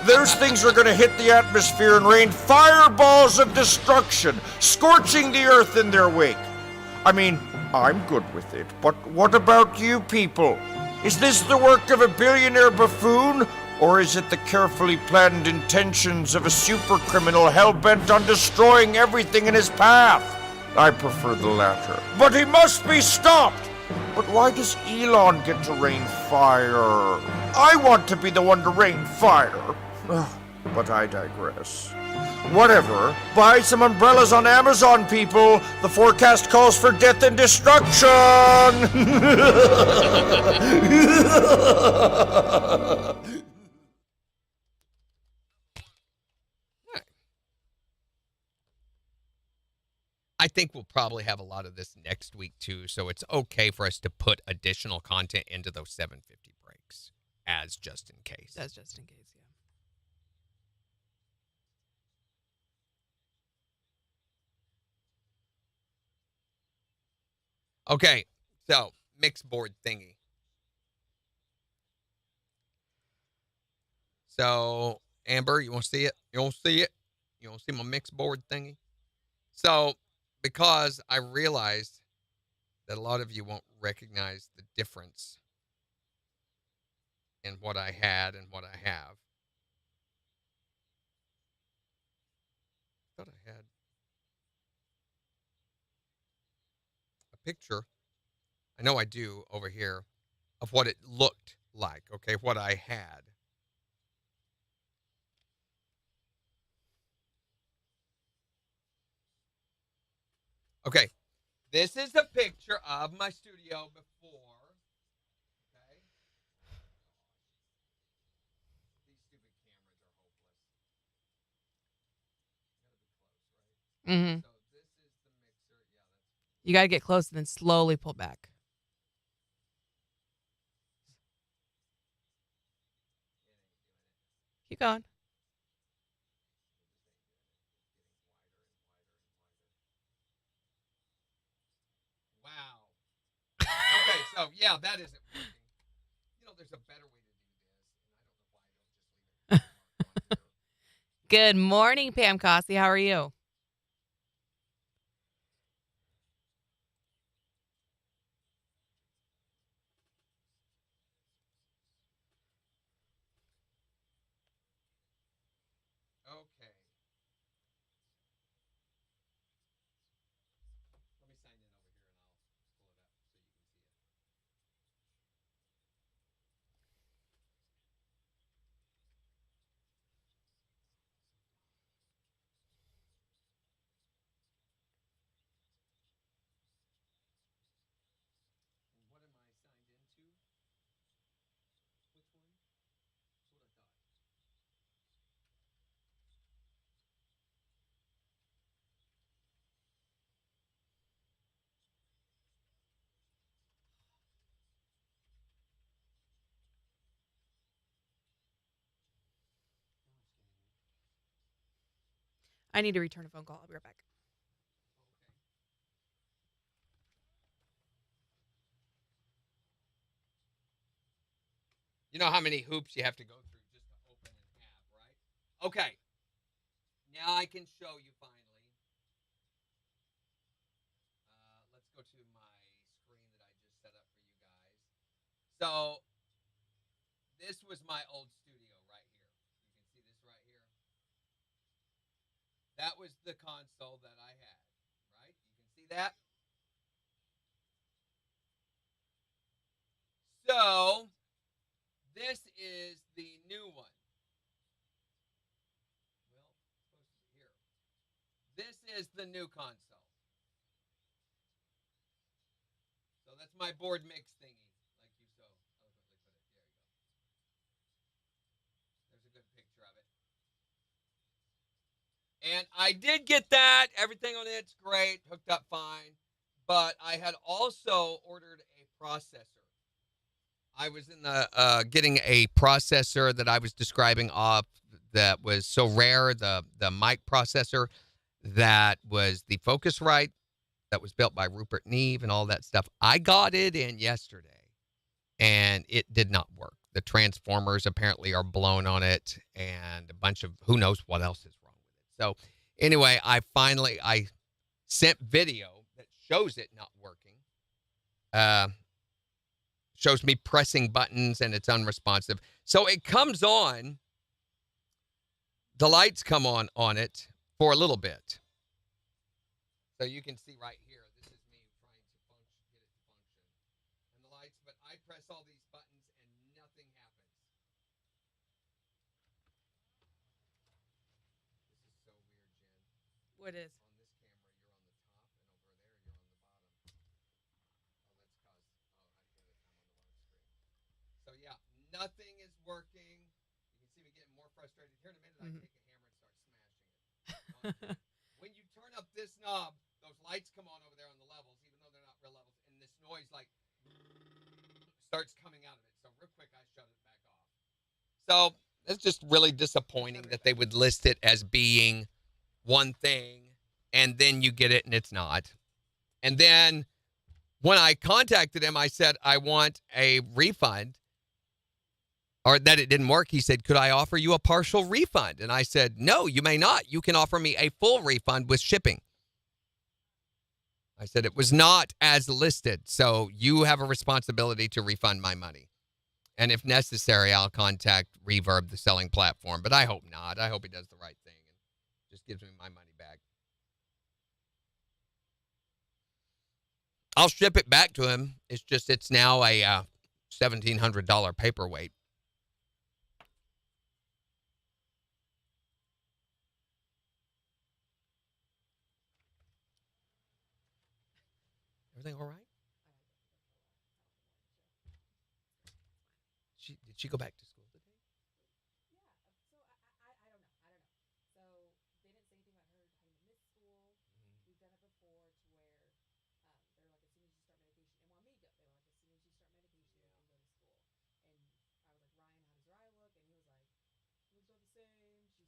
Those things are going to hit the atmosphere and rain fireballs of destruction, scorching the earth in their wake. I mean, I'm good with it, but what about you people? Is this the work of a billionaire buffoon, or is it the carefully planned intentions of a super criminal hell-bent on destroying everything in his path? I prefer the latter. But he must be stopped! But why does Elon get to rain fire? I want to be the one to rain fire. But I digress. Whatever. Buy some umbrellas on Amazon, people. The forecast calls for death and destruction. I think we'll probably have a lot of this next week, too, so it's okay for us to put additional content into those 750 breaks, as just in case. That's just in case, yeah. Okay, so mix board thingy. So, Amber, you want to see it? You want to see it? You want to see my mix board thingy? So, because I realized that a lot of you won't recognize the difference in what I had and what I have. I thought I had a picture, I know I do over here, of what it looked like, okay, what I had. Okay, this is a picture of my studio before. Okay. These stupid cameras are hopeless. Mm-hmm. So this is the mixer. Yeah, that's. You got to get close and then slowly pull back. Keep going. Wow. Okay, so yeah, that isn't working. You know, there's a better way to do this, and I don't know why I don't just leave it. Good morning, Pam Cossey. How are you? Okay. Let me sign I need to return a phone call. I'll be right back. You know how many hoops you have to go through just to open an app, right? Okay. Now I can show you finally. Let's go to my screen that I just set up for you guys. So this was my old studio right here. You can see this right here. That was the console that I had, right? You can see that? So this is the new one. Well, it's supposed to be here. This is the new console. So that's my board mix thingy, like you so eloquently put it. There you go. There's a good picture of it. And I did get that. Everything on it's great, hooked up fine. But I had also ordered a processor. I was in the getting a processor that I was describing off that was so rare, the mic processor that was the Focusrite that was built by Rupert Neve and all that stuff. I got it in yesterday, and it did not work. The transformers apparently are blown on it, and a bunch of who knows what else is wrong with it. So anyway, I sent video that shows it not working. Shows me pressing buttons and it's unresponsive. So it comes on. The lights come on it for a little bit. So you can see right here, this is me trying to get it to function. And the lights, but I press all these buttons and nothing happens. This is so weird, Jen. What is? On this camera, you're on the top, and over there, you're on the bottom. Oh, that's cause, oh, I get it. I'm on the wrong screen. So yeah, nothing is working. You can see me getting more frustrated. Here in a minute, I take a hammer and start smashing it. When you turn up this knob, those lights come on over there on the levels, even though they're not real levels, and this noise like starts coming out of it. So real quick, I shut it back off. So it's just really disappointing that they would list it as being one thing, and then you get it and it's not. And then when I contacted him, I said, I want a refund, or that it didn't work. He said, could I offer you a partial refund? And I said, no, you may not. You can offer me a full refund with shipping. I said, it was not as listed, so you have a responsibility to refund my money. And if necessary, I'll contact Reverb, the selling platform, but I hope not. I hope he does the right thing and just gives me my money back. I'll ship it back to him. It's just, it's now a $1,700 paperweight. Everything all right? Did she go back to school today?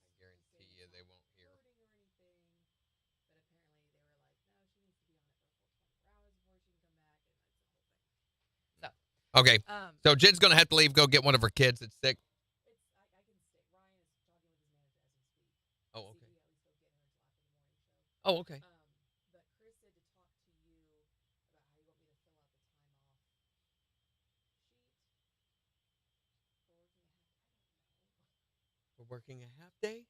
I guarantee you they won't hear. Okay, so Jen's going to have to leave, go get one of her kids that's sick. Oh, okay. Oh, okay. We're working a half day?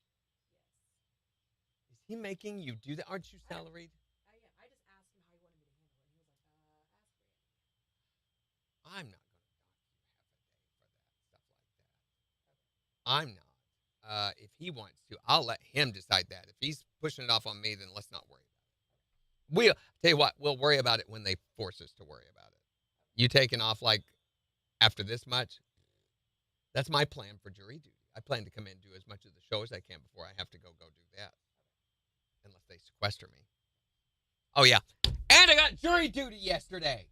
Is he making you do that? Aren't you salaried? I am. I just asked him how he wanted me to handle it, and he was like, ask Randy. I'm not going to dock you half a day for that, stuff like that. I'm not. If he wants to, I'll let him decide that. If he's pushing it off on me, then let's not worry about it. We'll tell you what, we'll worry about it when they force us to worry about it. You taking off like after this much? That's my plan for jury duty. I plan to come in and do as much of the show as I can before I have to go do that. Unless they sequester me. Oh, yeah. And I got jury duty yesterday.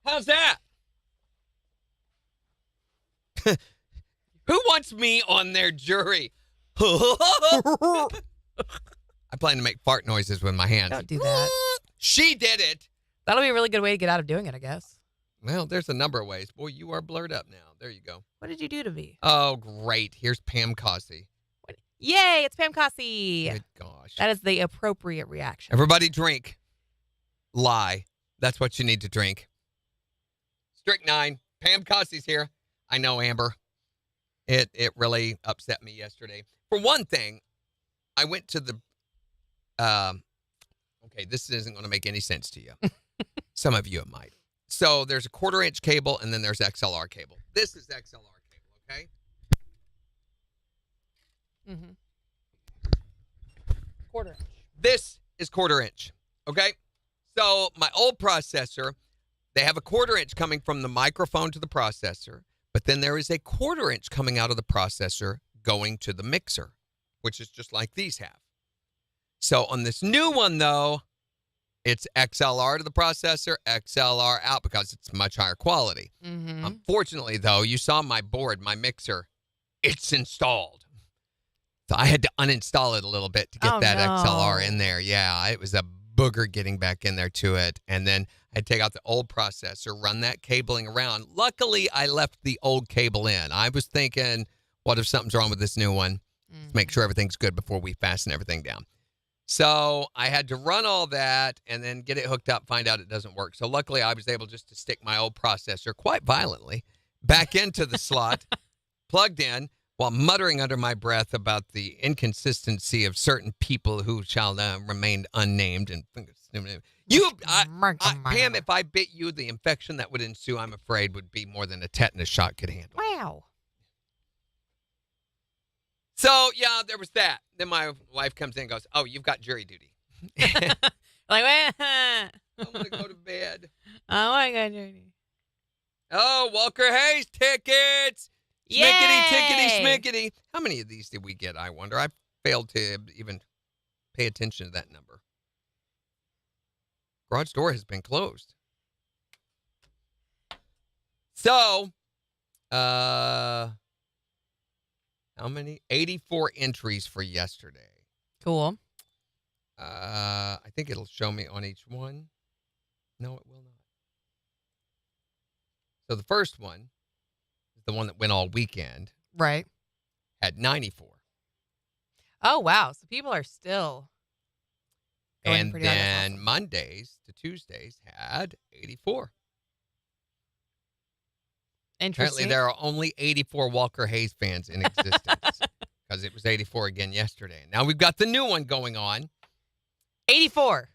How's that? Who wants me on their jury? I plan to make fart noises with my hands. Don't do that. She did it. That'll be a really good way to get out of doing it, I guess. Well, there's a number of ways. Boy, you are blurred up now. There you go. What did you do to me? Oh, great. Here's Pam Cossey. Yay, it's Pam Cossey. Good gosh. That is the appropriate reaction. Everybody drink. Lie. That's what you need to drink. Strychnine. Pam Cossey's here. I know, Amber. It really upset me yesterday. For one thing, I went to the... okay, this isn't going to make any sense to you. Some of you it might. So there's a 1/4-inch cable, and then there's XLR cable. This is XLR cable, okay? Mm-hmm. 1/4 inch. This is 1/4 inch, okay? So my old processor, they have a 1/4 inch coming from the microphone to the processor, but then there is a 1/4 inch coming out of the processor going to the mixer, which is just like these have. So on this new one, though, it's XLR to the processor, XLR out because it's much higher quality. Mm-hmm. Unfortunately, though, you saw my board, my mixer, it's installed. So I had to uninstall it a little bit to get XLR in there. Yeah, it was a booger getting back in there to it. And then I'd take out the old processor, run that cabling around. Luckily, I left the old cable in. I was thinking, what if something's wrong with this new one? Let's make sure everything's good before we fasten everything down. So I had to run all that and then get it hooked up, find out it doesn't work. So luckily, I was able just to stick my old processor quite violently back into the slot, plugged in, while muttering under my breath about the inconsistency of certain people who shall remain unnamed. And Pam, if I bit you, the infection that would ensue, I'm afraid, would be more than a tetanus shot could handle. Wow. So, yeah, there was that. Then my wife comes in and goes, oh, you've got jury duty. Like, I want to go to bed. Oh, my God, jury duty. Oh, Walker Hayes tickets. Smickety, tickety, smickety. How many of these did we get, I wonder? I failed to even pay attention to that number. Garage door has been closed. So, how many? 84 entries for yesterday. Cool. I think it'll show me on each one. No, it will not. So the first one, the one that went all weekend, right, had 94. Oh, wow. So people are still going and pretty hard. then Awesome. Mondays to Tuesdays had 84. Interesting. Apparently, there are only 84 Walker Hayes fans in existence because it was 84 again yesterday. Now we've got the new one going on. 84.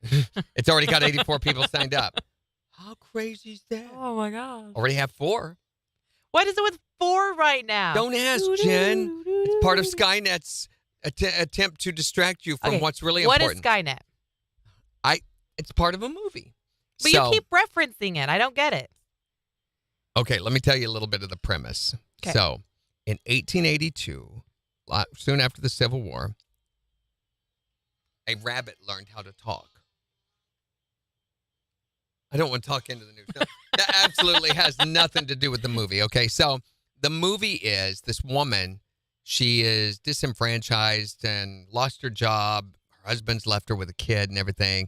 It's already got 84 people signed up. How crazy is that? Oh, my God. Already have 4. What is it with 4 right now? Don't ask, Jen. It's part of Skynet's attempt to distract you from what's really important. What is Skynet? It's part of a movie. But you keep referencing it. I don't get it. Okay, let me tell you a little bit of the premise. Okay. So, in 1882, soon after the Civil War, a rabbit learned how to talk. I don't want to talk into the news. No, that absolutely has nothing to do with the movie, okay? So, the movie is this woman, she is disenfranchised and lost her job. Her husband's left her with a kid and everything.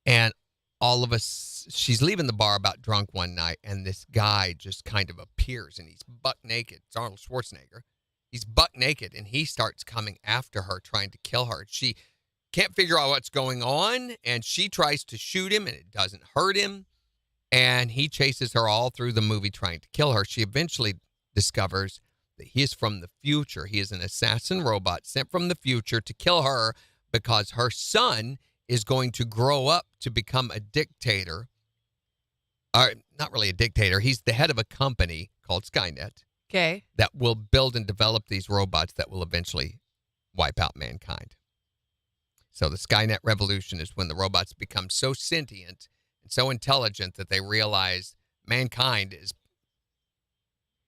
And all of us, she's leaving the bar about drunk one night, and this guy just kind of appears, and he's buck naked. It's Arnold Schwarzenegger. He's buck naked, and he starts coming after her, trying to kill her. She can't figure out what's going on, and she tries to shoot him, and it doesn't hurt him. And he chases her all through the movie trying to kill her. She eventually discovers that he is from the future. He is an assassin robot sent from the future to kill her because her son is going to grow up to become a dictator. Not really a dictator. He's the head of a company called Skynet. Okay. That will build and develop these robots that will eventually wipe out mankind. So the Skynet revolution is when the robots become so sentient and so intelligent that they realize mankind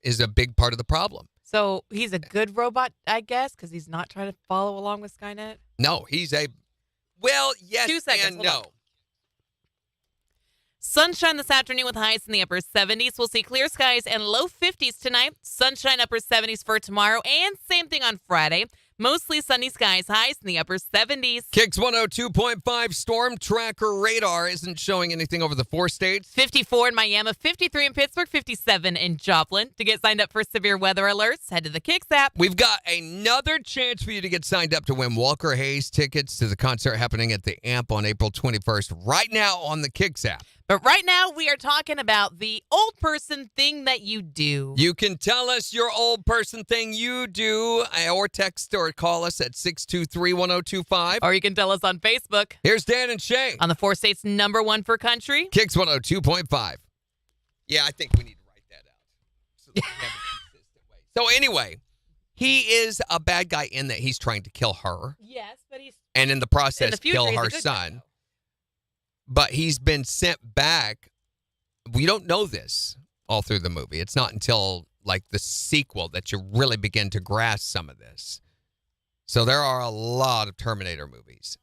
is a big part of the problem. So he's a good robot, I guess, because he's not trying to follow along with Skynet? No, he's a... Well, yes 2 seconds, and hold no. on. Sunshine this afternoon with highs in the upper 70s. We'll see clear skies and low 50s tonight. Sunshine upper 70s for tomorrow. And same thing on Friday. Mostly sunny skies, highs in the upper 70s. KIX 102.5 storm tracker radar isn't showing anything over the 4 states. 54 in Miami, 53 in Pittsburgh, 57 in Joplin. To get signed up for severe weather alerts, head to the KIX app. We've got another chance for you to get signed up to win Walker Hayes tickets to the concert happening at the AMP on April 21st right now on the KIX app. But right now, we are talking about the old person thing that you do. You can tell us your old person thing you do, or text or call us at 623-1025. Or you can tell us on Facebook. Here's Dan and Shay. On the 4 states #1 for country. KIX 102.5. Yeah, I think we need to write that out. So that we have a consistent way. So anyway, he is a bad guy in that he's trying to kill her. Yes, but he's... And in the process, in the future, kill he's a her good son. guy, But he's been sent back. We don't know this all through the movie. It's not until like the sequel that you really begin to grasp some of this. So there are a lot of Terminator movies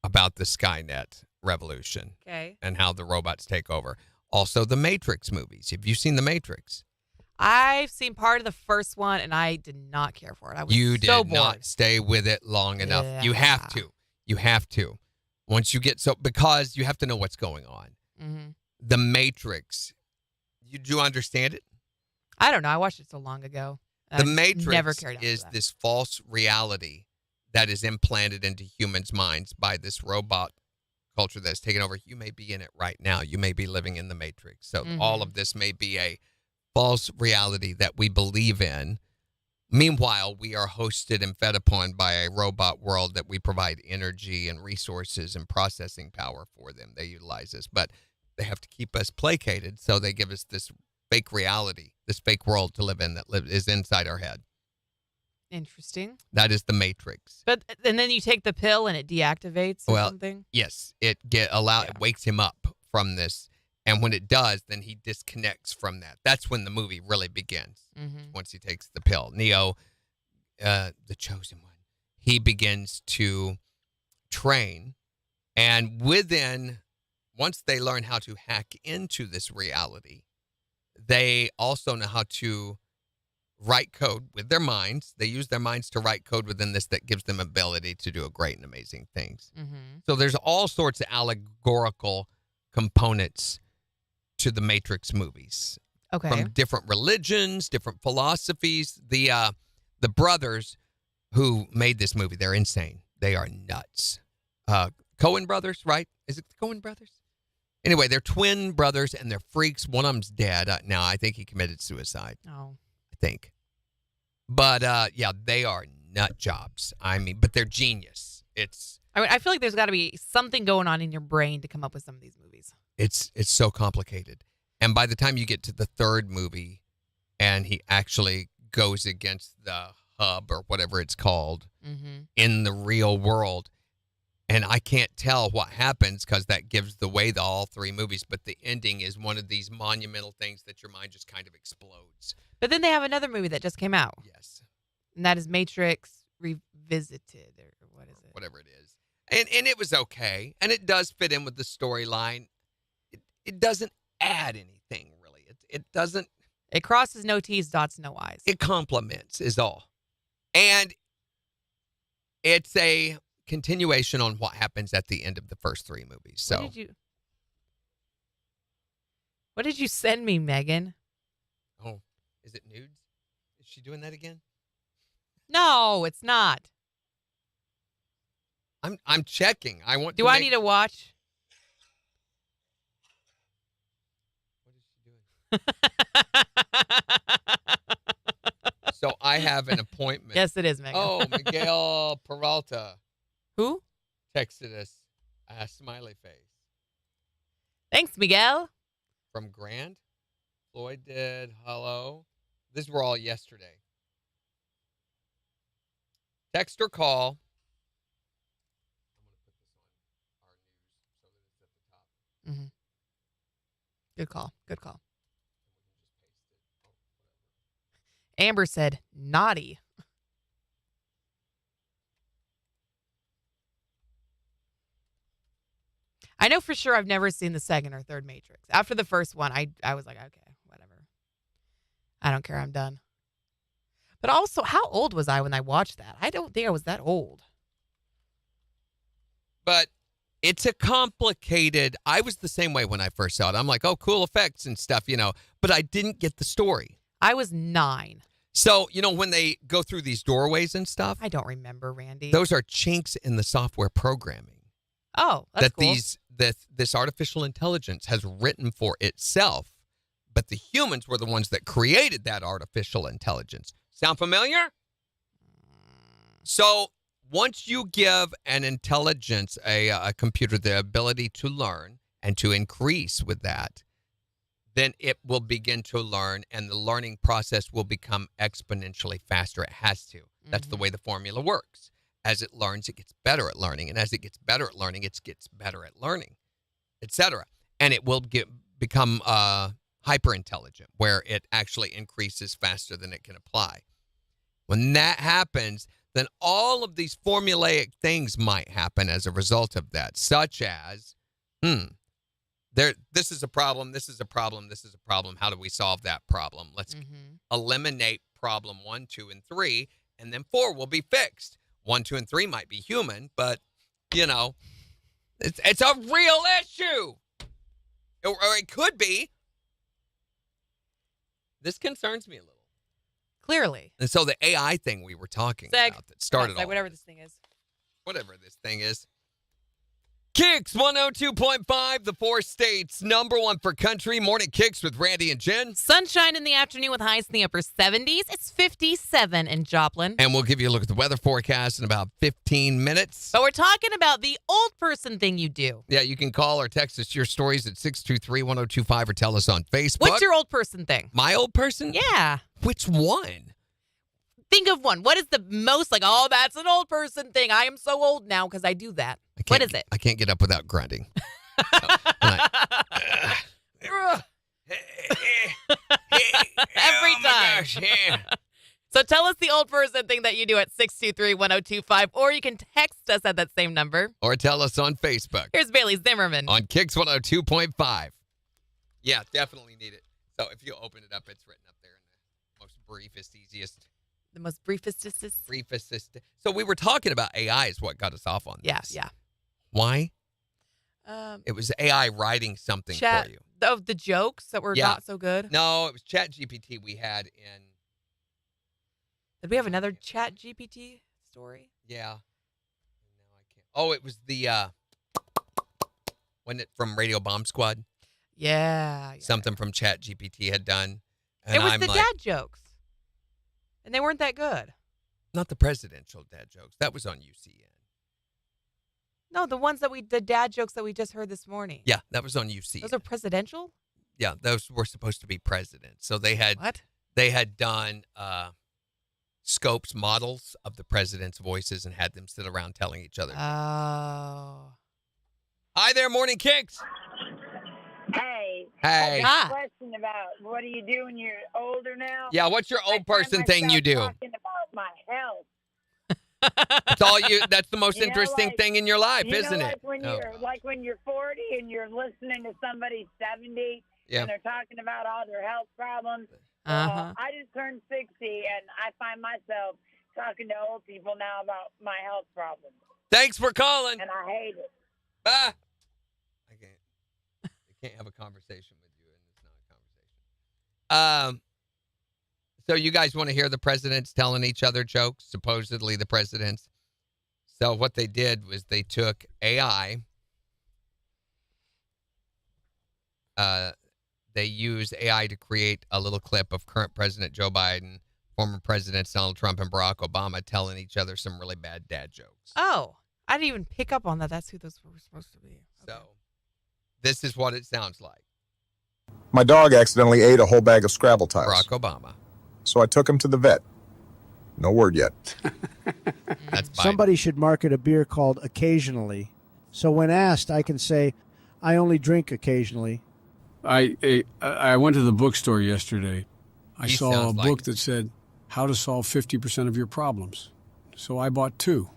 about the Skynet revolution and how the robots take over. Also, the Matrix movies. Have you seen the Matrix? I've seen part of the first one, and I did not care for it. I was You so did bored. not stay with it long enough. Yeah. You have to. You have to. Once you get because you have to know what's going on. Mm-hmm. The Matrix. Do you understand it? I don't know. I watched it so long ago. The I Matrix never carried on is to that. this false reality that is implanted into humans' minds by this robot culture that's taken over. You may be in it right now. You may be living in the Matrix. So all of this may be a false reality that we believe in. Meanwhile, we are hosted and fed upon by a robot world that we provide energy and resources and processing power for them. They utilize this, but they have to keep us placated, so they give us this fake reality, this fake world to live in that is inside our head. Interesting. That is the Matrix. But and then you take the pill and it deactivates or something? Yes, it wakes him up from this, and when it does, then he disconnects from that. That's when the movie really begins. Once he takes the pill, Neo, the chosen one, he begins to train, and once they learn how to hack into this reality, they also know how to write code with their minds. They use their minds to write code within this that gives them ability to do great and amazing things. So there's all sorts of allegorical components to the Matrix movies. Okay. From different religions, different philosophies. The brothers who made this movie, they're insane. They are nuts. Coen brothers, right? Is it the Coen brothers? Anyway, they're twin brothers, and they're freaks. One of them's dead. Now, I think he committed suicide. Oh. I think. But, yeah, they are nut jobs. I mean, but they're genius. I feel like there's got to be something going on in your brain to come up with some of these movies. It's so complicated. And by the time you get to the third movie and he actually goes against the hub or whatever it's called in the real world, and I can't tell what happens because that gives the way to all 3 movies, but the ending is one of these monumental things that your mind just kind of explodes. But then they have another movie that just came out. Yes. And that is Matrix Revisited, or what is it? Whatever it is. And it was okay. And it does fit in with the storyline. It doesn't add anything, really. It doesn't. It crosses no T's, dots no I's. It complements is all. And it's a continuation on what happens at the end of the first 3 movies. So What did you send me, Megan? Oh, is it nudes? Is she doing that again? No, it's not. I'm checking. I want. Do I need to watch? What is she doing? So I have an appointment. Yes, it is, Megan. Oh, Miguel Peralta. Who? Texted us a smiley face. Thanks, Miguel. From Grant. Floyd did. Hello. These were all yesterday. Text or call. Good call. Good call. Amber said, naughty. I know for sure I've never seen the second or third Matrix. After the first one, I was like, okay, whatever. I don't care. I'm done. But But also, how old was I when I watched that? I don't think I was that old. But it's a complicated. I was the same way when I first saw it. I'm like, oh, cool effects and stuff, but I didn't get the story. I was 9. So, when they go through these doorways and stuff. I don't remember, Randy. Those are chinks in the software programming. Oh, that's cool. This artificial intelligence has written for itself, but the humans were the ones that created that artificial intelligence. Sound familiar? So once you give an intelligence, a computer, the ability to learn and to increase with that, then it will begin to learn, and the learning process will become exponentially faster. It has to. That's the way the formula works. As it learns, it gets better at learning. And as it gets better at learning, it gets better at learning, etc. And it will become hyper intelligent, where it actually increases faster than it can apply. When that happens, then all of these formulaic things might happen as a result of that, such as, this is a problem, this is a problem, this is a problem. How do we solve that problem? Let's eliminate problem 1, 2, and 3, and then 4 will be fixed. 1, 2, and 3 might be human, but, it's a real issue. Or it could be. This concerns me a little. Clearly. And so the AI thing we were talking about that started all. Whatever this thing is. Whatever this thing is. KIX 102.5, the 4 states, #1 for country. Morning KIX with Randy and Jen. Sunshine in the afternoon with highs in the upper 70s. It's 57 in Joplin. And we'll give you a look at the weather forecast in about 15 minutes. But we're talking about the old person thing you do. Yeah, you can call or text us your stories at 623-1025 or tell us on Facebook. What's your old person thing? My old person? Yeah. Which one? Think of one. What is the most that's an old person thing? I am so old now because I do that. What is it? I can't get up without grunting. Every time. So tell us the old person thing that you do at 623-1025, or you can text us at that same number. Or tell us on Facebook. Here's Bailey Zimmerman. On KIX 102.5. Yeah, definitely need it. So if you open it up, it's written up there in the most briefest, easiest. The most briefest. So we were talking about AI is what got us off on this. Yeah. Why? It was AI writing something for you. Of the jokes that were not so good? No, it was Chat GPT we had in. Did we have another Chat GPT story? Yeah. No, I can't. Oh, it was the when it from Radio Bomb Squad. Yeah. Something from Chat GPT had done. And it was dad jokes. And they weren't that good. Not the presidential dad jokes. That was on UCN. No, the dad jokes that we just heard this morning. Yeah, that was on UCN. Those are presidential? Yeah, those were supposed to be presidents. So they had What? They had done scopes models of the president's voices and had them sit around telling each other. Oh. Hi there, Morning KIX. Hey. Hey. I have a question about what do you do when you're older now? Yeah, what's your old person thing you do? Talking about my health. That's the most interesting thing in your life, isn't it? When you're 40 and you're listening to somebody 70 and they're talking about all their health problems. I just turned 60 and I find myself talking to old people now about my health problems. Thanks for calling. And I hate it. I can't have a conversation with you, and it's not a conversation. So you guys want to hear the presidents telling each other jokes? Supposedly the presidents. So what they did was they took AI. They used AI to create a little clip of current President Joe Biden, former Presidents Donald Trump and Barack Obama telling each other some really bad dad jokes. Oh, I didn't even pick up on that. That's who those were supposed to be. Okay. So this is what it sounds like. My dog accidentally ate a whole bag of Scrabble tiles. Barack Obama. So I took him to the vet. No word yet. That's Biden. Somebody should market a beer called Occasionally. So when asked, I can say, I only drink occasionally. I went to the bookstore yesterday. I He saw a sounds book like- that said how to solve 50% of your problems. So I bought 2.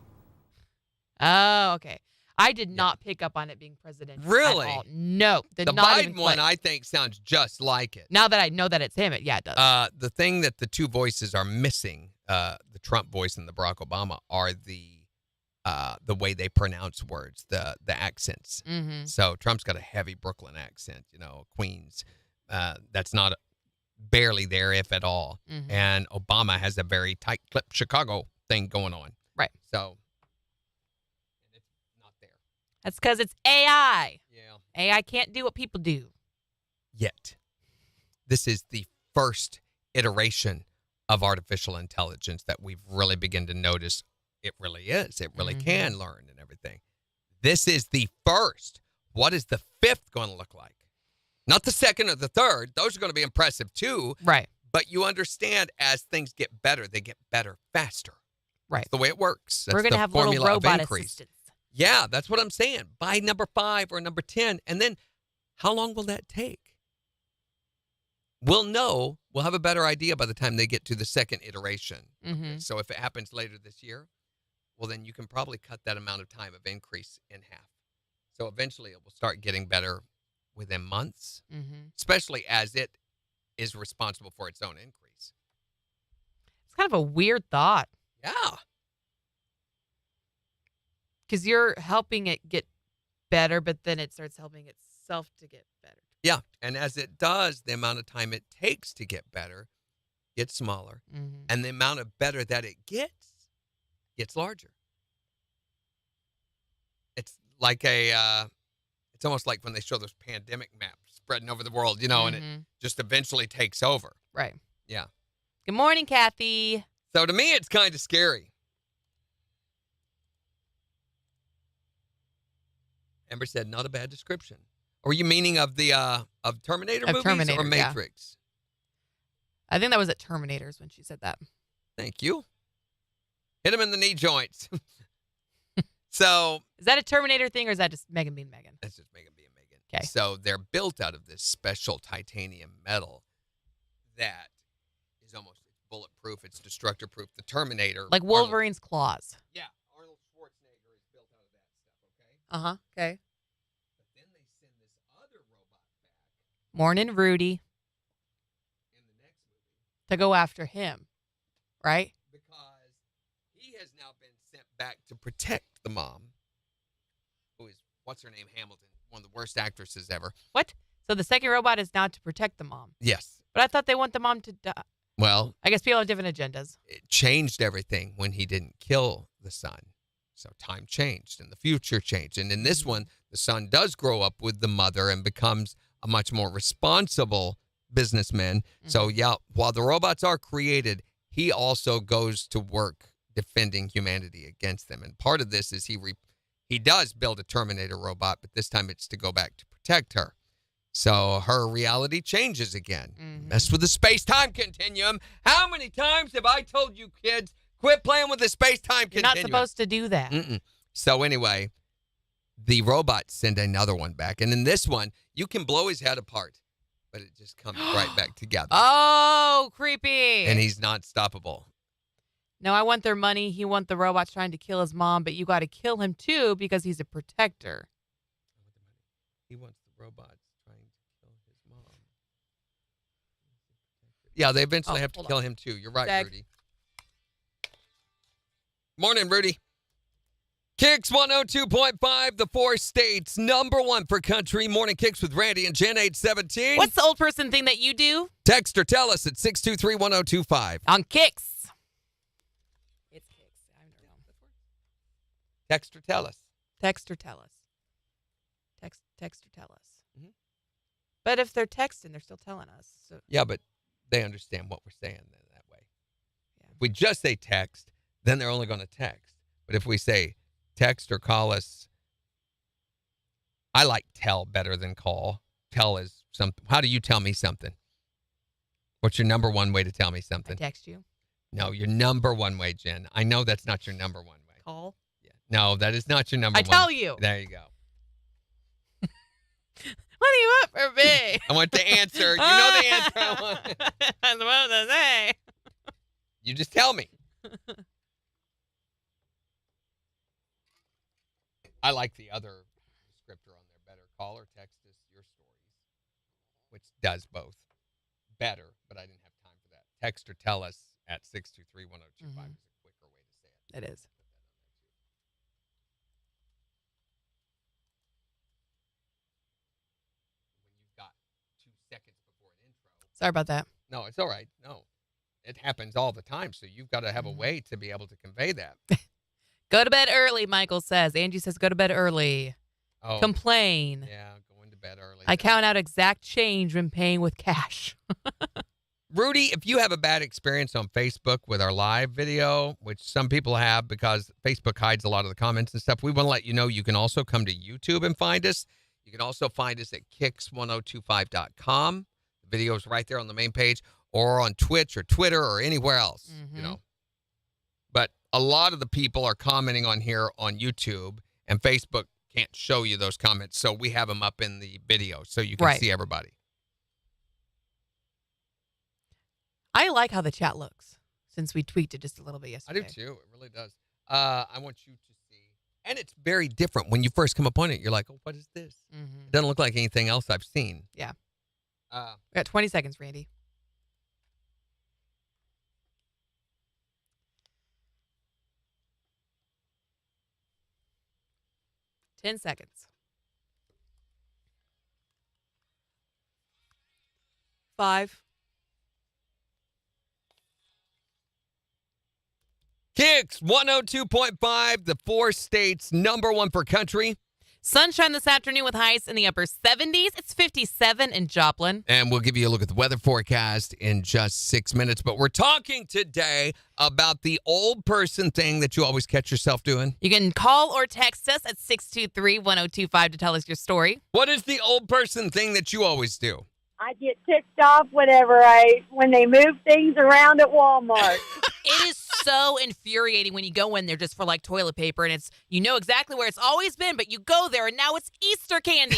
Oh, okay. I did not pick up on it being presidential. Really? At all. No. The not Biden even one, click. I think, sounds just like it. Now that I know that it's him, it does. The thing that the two voices are missing, the Trump voice and the Barack Obama, are the way they pronounce words, the accents. Mm-hmm. So Trump's got a heavy Brooklyn accent, Queens. That's not barely there, if at all. Mm-hmm. And Obama has a very tight-clipped Chicago thing going on. Right. So it's not there. That's because it's AI. Yeah. AI can't do what people do. Yet. This is the first iteration of artificial intelligence that we've really begun to notice. It really is. It really can learn and everything. This is the first. What is the fifth going to look like? Not the second or the third. Those are going to be impressive too. Right. But you understand, as things get better, they get better faster. Right. That's the way it works. That's We're going to the have little formula of robot increase. assistants. Yeah, that's what I'm saying. By number 5 or number 10. And then how long will that take? We'll know. We'll have a better idea by the time they get to the second iteration. Mm-hmm. So if it happens later this year, well, then you can probably cut that amount of time of increase in half. So eventually it will start getting better within months, especially as it is responsible for its own increase. It's kind of a weird thought. Yeah. Because you're helping it get better, but then it starts helping itself to get better. Yeah. And as it does, the amount of time it takes to get better gets smaller. Mm-hmm. And the amount of better that it gets larger. It's like it's almost like when they show those pandemic maps spreading over the world, and it just eventually takes over. Right. Yeah. Good morning, Kathy. So to me, it's kind of scary. Amber said, not a bad description. Were you meaning of the of Terminator movies Terminator, or Matrix? Yeah. I think that was at Terminators when she said that. Thank you. Hit him in the knee joints. So is that a Terminator thing, or is that just Megan being Megan? That's just Megan being Megan. Okay. So they're built out of this special titanium metal that is almost bulletproof. It's destructor-proof. The Terminator, like Wolverine's claws. Yeah, Arnold Schwarzenegger is built out of that stuff. Okay. Okay. But then they send this other robot back. Morning, Rudy. In the next movie. To go after him, right? Because he has now been sent back to protect the mom, who is, what's her name, Hamilton, one of the worst actresses ever. What? So the second robot is now to protect the mom. Yes. But I thought they want the mom to die. Well, I guess people have different agendas. It changed everything when he didn't kill the son. So time changed and the future changed. And in this one, the son does grow up with the mother and becomes a much more responsible businessman. So yeah, while the robots are created, he also goes to work defending humanity against them. And part of this is he does build a Terminator robot, but this time it's to go back to protect her. So her reality changes again. Mess with the space-time continuum. How many times have I told you kids, quit playing with the space-time continuum? You're not supposed to do that. So anyway, the robots send another one back. And in this one, you can blow his head apart, but it just comes right back together. Oh, creepy. And he's not stoppable. No, I want their money. He wants the robots trying to kill his mom, but you got to kill him too because he's a protector. He wants the robots trying to kill his mom. Yeah, they eventually have to kill him too. You're right, Rudy. Morning, Rudy. KIX 102.5, the 4 states, #1 for country. Morning KIX with Randy and Jen, 817. What's the old person thing that you do? Text or tell us at 623-1025. On KIX. It's KIX. I don't know. Text or tell us. Text or tell us. Text or tell us. But if they're texting, they're still telling us. So. Yeah, but they understand what we're saying that way. Yeah. If we just say text, then they're only going to text. But if we say text or call us, I like tell better than call. Tell is something. How do you tell me something? What's your #1 way to tell me something? I text you. No, your #1 way, Jen. I know that's not your #1 way. Call? Yeah. No, that is not your #1. I tell you. There you go. What do you want for me? I want the answer. You know the answer I want. I'm supposed to say. You just tell me. I I like the other descriptor on there better. Call or text us your stories, which does both better, but I didn't have time for that. Text or tell us at 623-1025 is a quicker way to say it. It is. When you've got 2 seconds before an intro. Sorry about that. No, it's all right. No, it happens all the time, so you've got to have a way to be able to convey that. Go to bed early, Michael says. Angie says go to bed early. Oh, complain. Yeah, going to bed early. I count out exact change when paying with cash. Rudy, if you have a bad experience on Facebook with our live video, which some people have because Facebook hides a lot of the comments and stuff, we want to let you know you can also come to YouTube and find us. You can also find us at KIX1025.com. The video is right there on the main page, or on Twitch or Twitter or anywhere else, you know. But a lot of the people are commenting on here on YouTube, and Facebook can't show you those comments, so we have them up in the video so you can see everybody. I like how the chat looks since we tweaked it just a little bit yesterday. I do too. It really does. I want you to see. And it's very different. When you first come upon it, you're like, oh, what is this? It doesn't look like anything else I've seen. Yeah. We got 20 seconds, Randy. Ten seconds. 5. KIX 102.5, the 4 states, #1 for country. Sunshine this afternoon with highs in the upper 70s. It's 57 in Joplin. And we'll give you a look at the weather forecast in just 6 minutes. But we're talking today about the old person thing that you always catch yourself doing. You can call or text us at 623-1025 to tell us your story. What is the old person thing that you always do? I get ticked off when they move things around at Walmart. It is so infuriating when you go in there just for like toilet paper and you know exactly where it's always been, but you go there and now it's Easter candy.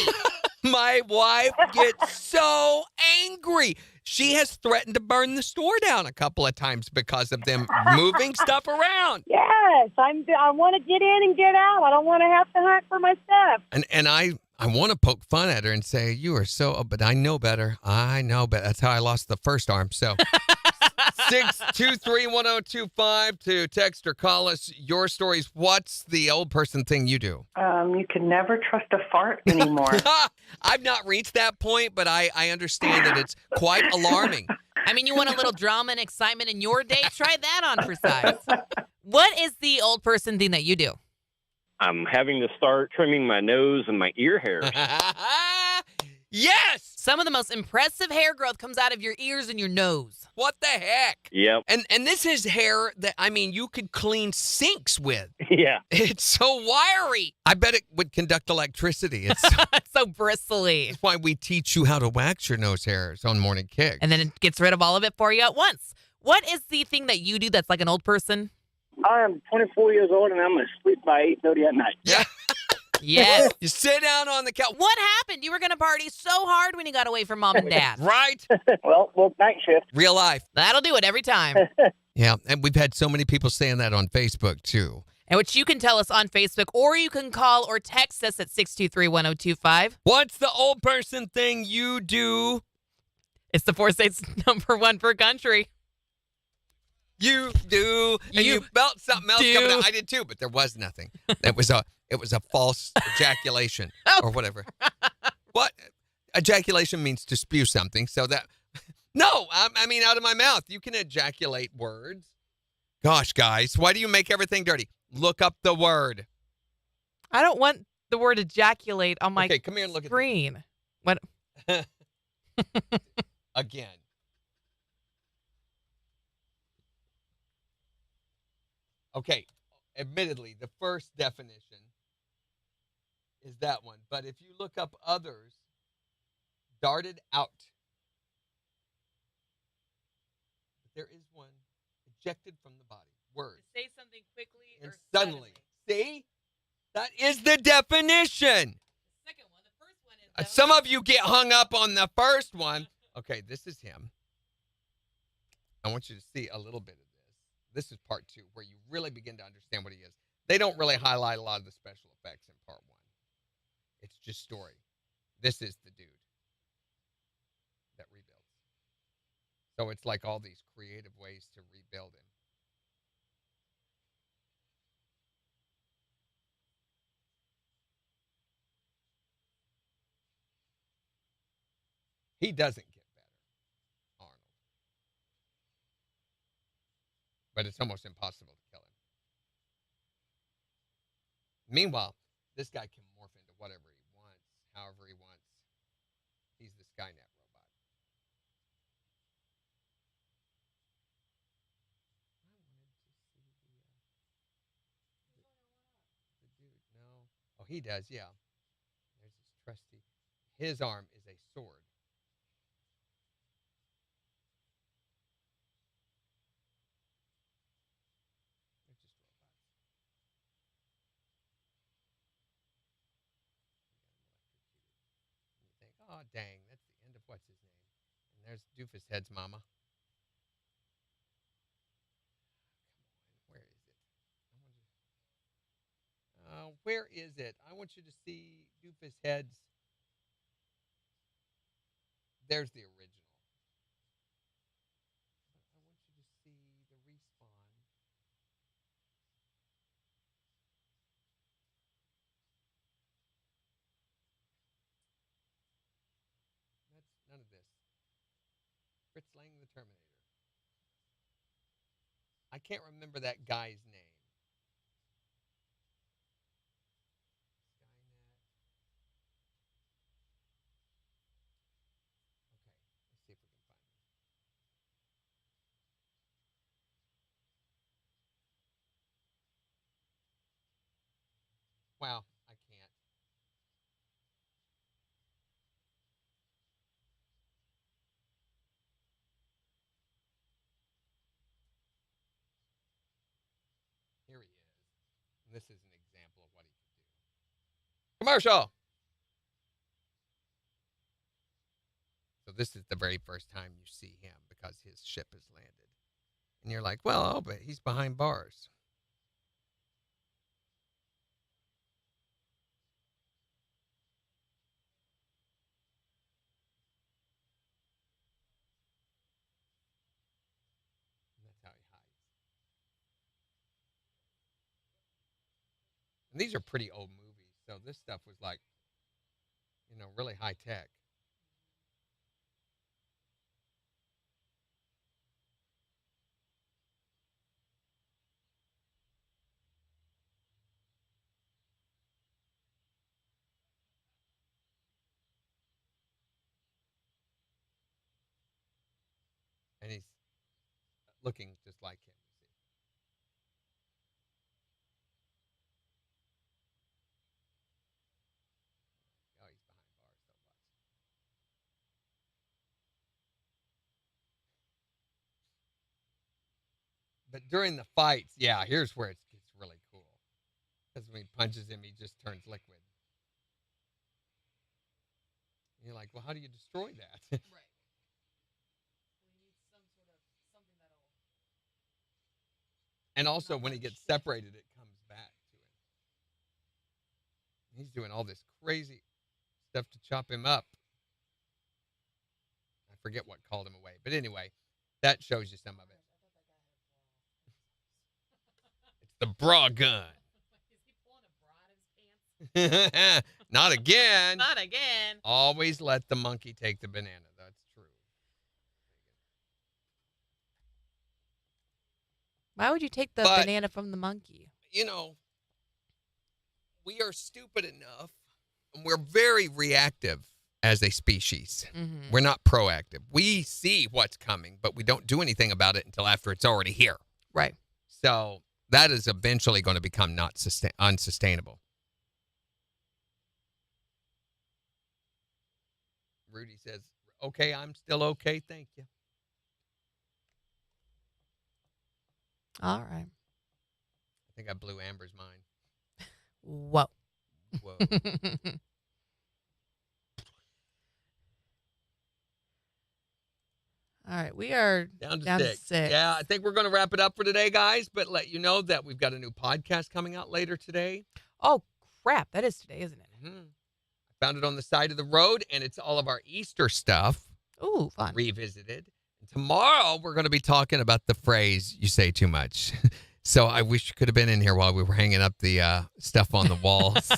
My wife gets so angry. She has threatened to burn the store down a couple of times because of them moving stuff around. Yes, I want to get in and get out. I don't want to have to hunt for my stuff. And I want to poke fun at her and say, you are so, but I know better. I know better. That's how I lost the first arm. So 623-1025 to text or call us your stories. What's the old person thing you do? You can never trust a fart anymore. I've not reached that point, but I understand that it's quite alarming. I mean, you want a little drama and excitement in your day? Try that on for size. What is the old person thing that you do? I'm having to start trimming my nose and my ear hairs. Yes! Some of the most impressive hair growth comes out of your ears and your nose. What the heck? Yep. And this is hair that, I mean, you could clean sinks with. Yeah. It's so wiry. I bet it would conduct electricity. It's so bristly. That's why we teach you how to wax your nose hairs on Morning KIX. And then it gets rid of all of it for you at once. What is the thing that you do that's like an old person? I am 24 years old and I'm asleep by 8:30 at night. Yeah. Yes. You sit down on the couch. What happened? You were going to party so hard when you got away from mom and dad. Right? Well, night shift. Real life. That'll do it every time. Yeah, and we've had so many people saying that on Facebook, too. And which you can tell us on Facebook, or you can call or text us at 623-1025. What's the old person thing you do? It's the 4 states #1 for country. You do. And you felt something else coming out. I did, too, but there was nothing. It was a false ejaculation or whatever. What? Ejaculation means to spew something. So that, no, I mean out of my mouth. You can ejaculate words. Gosh, guys, why do you make everything dirty? Look up the word. I don't want the word ejaculate on my come here and look screen. What? Again. Okay, admittedly, the first definition is that one. But if you look up others, darted out. There is one ejected from the body. Word. To say something quickly and or suddenly. See? That is the definition. The second one. The first one is... Some of you get hung up on the first one. Okay, this is him. I want you to see a little bit of this. This is part 2, where you really begin to understand what he is. They don't really highlight a lot of the special effects in part 1. It's just story. This is the dude that rebuilds. So it's like all these creative ways to rebuild him. He doesn't get better, Arnold. But it's almost impossible to kill him. Meanwhile, this guy can morph into whatever he wants, however he wants. He's the Skynet robot. I wanted to see the dude. No. Oh, he does, yeah. There's his trusty. His arm is a sword. They're just robots. You think, oh, dang, that's the end of what's his name. And there's Doofus Head's mama. Come on, where is it? I want you to see Doofus Head's. There's the original. I want you to see the respawn. That's none of this. Fritz Lang the Terminator. I can't remember that guy's name. Skynet. Okay, let's see if we can find him. Wow, I can't. Here he is. And this is an example of what he can do. Commercial! So this is the very first time you see him because his ship has landed. And you're like, well, but he's behind bars. And that's how he hides. And these are pretty old movies. So this stuff was like, really high tech. And he's looking just like him, you see. Oh, he's behind bars, so watch. But during the fights, yeah, here's where it gets really cool. Because when he punches him, he just turns liquid. And you're like, well, how do you destroy that? Right. And also, when he gets separated, it comes back to him. He's doing all this crazy stuff to chop him up. I forget what called him away. But anyway, that shows you some of it. It's the bra gun. Is he pulling a bra out of his pants? Not again. Not again. Always let the monkey take the banana. That's true. Why would you take the banana from the monkey? We are stupid enough, and we're very reactive as a species. Mm-hmm. We're not proactive. We see what's coming, but we don't do anything about it until after it's already here. Right. So that is eventually going to become unsustainable. Rudy says, okay, I'm still okay. Thank you. All right. I think I blew Amber's mind. Whoa. Whoa. All right, we are down to 6. Yeah, I think we're going to wrap it up for today, guys, but let you know that we've got a new podcast coming out later today. Oh, crap. That is today, isn't it? Mm-hmm. I found it on the side of the road, and it's all of our Easter stuff. Ooh, fun. Revisited. And tomorrow, we're going to be talking about the phrase, you say too much. So I wish you could have been in here while we were hanging up the stuff on the walls.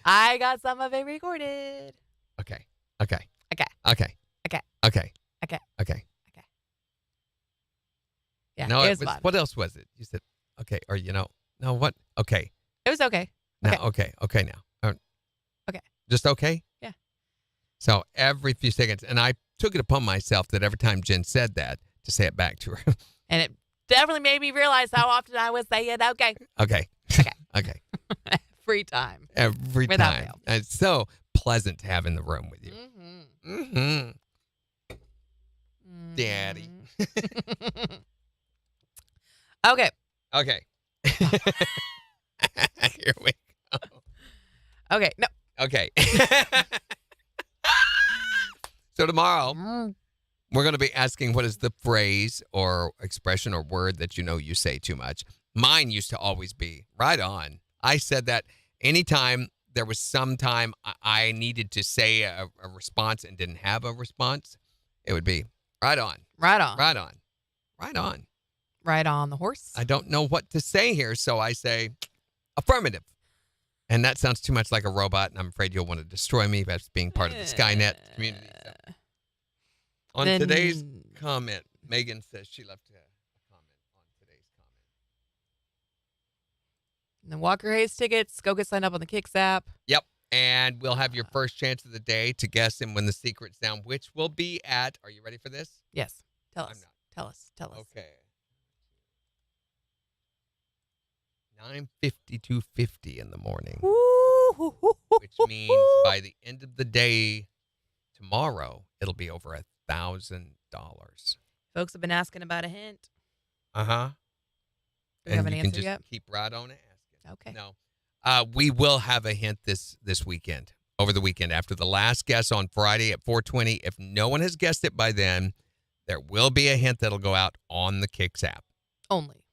I got some of it recorded. Okay. Yeah, No, it was fun. what else was it? You said, okay, or no, what? Okay. It was okay. No, okay now. Okay. Just okay? Yeah. So every few seconds, and I took it upon myself that every time Jen said that, to say it back to her. And it definitely made me realize how often I was saying okay. Okay. Every time. Every Without time. fail. And it's so pleasant to have in the room with you. Mm-hmm. Daddy. Okay. Here we go. Okay. No. Okay. So tomorrow, we're going to be asking what is the phrase or expression or word that you say too much. Mine used to always be right on. I said that anytime there was some time I needed to say a response and didn't have a response, it would be right on. Right on. Right on. Right on. Right on the horse. I don't know what to say here, so I say affirmative. And that sounds too much like a robot, and I'm afraid you'll want to destroy me as being part of the Skynet community. So. On today's comment, Megan says she left a comment on today's comment. And then Walker Hayes tickets. Go get signed up on the KIX app. Yep. And we'll have your first chance of the day to guess and win the secret sound, which will be at, are you ready for this? Yes. Tell us. Tell us. Okay. 9:52:50 in the morning. Which means by the end of the day tomorrow, it'll be over $1,000. Folks have been asking about a hint. Uh-huh. Do you have an you can answer just yet? keep right on asking. Okay. No. We will have a hint this weekend, over the weekend, after the last guess on Friday at 4:20. If no one has guessed it by then, there will be a hint that'll go out on the KIX app. Only.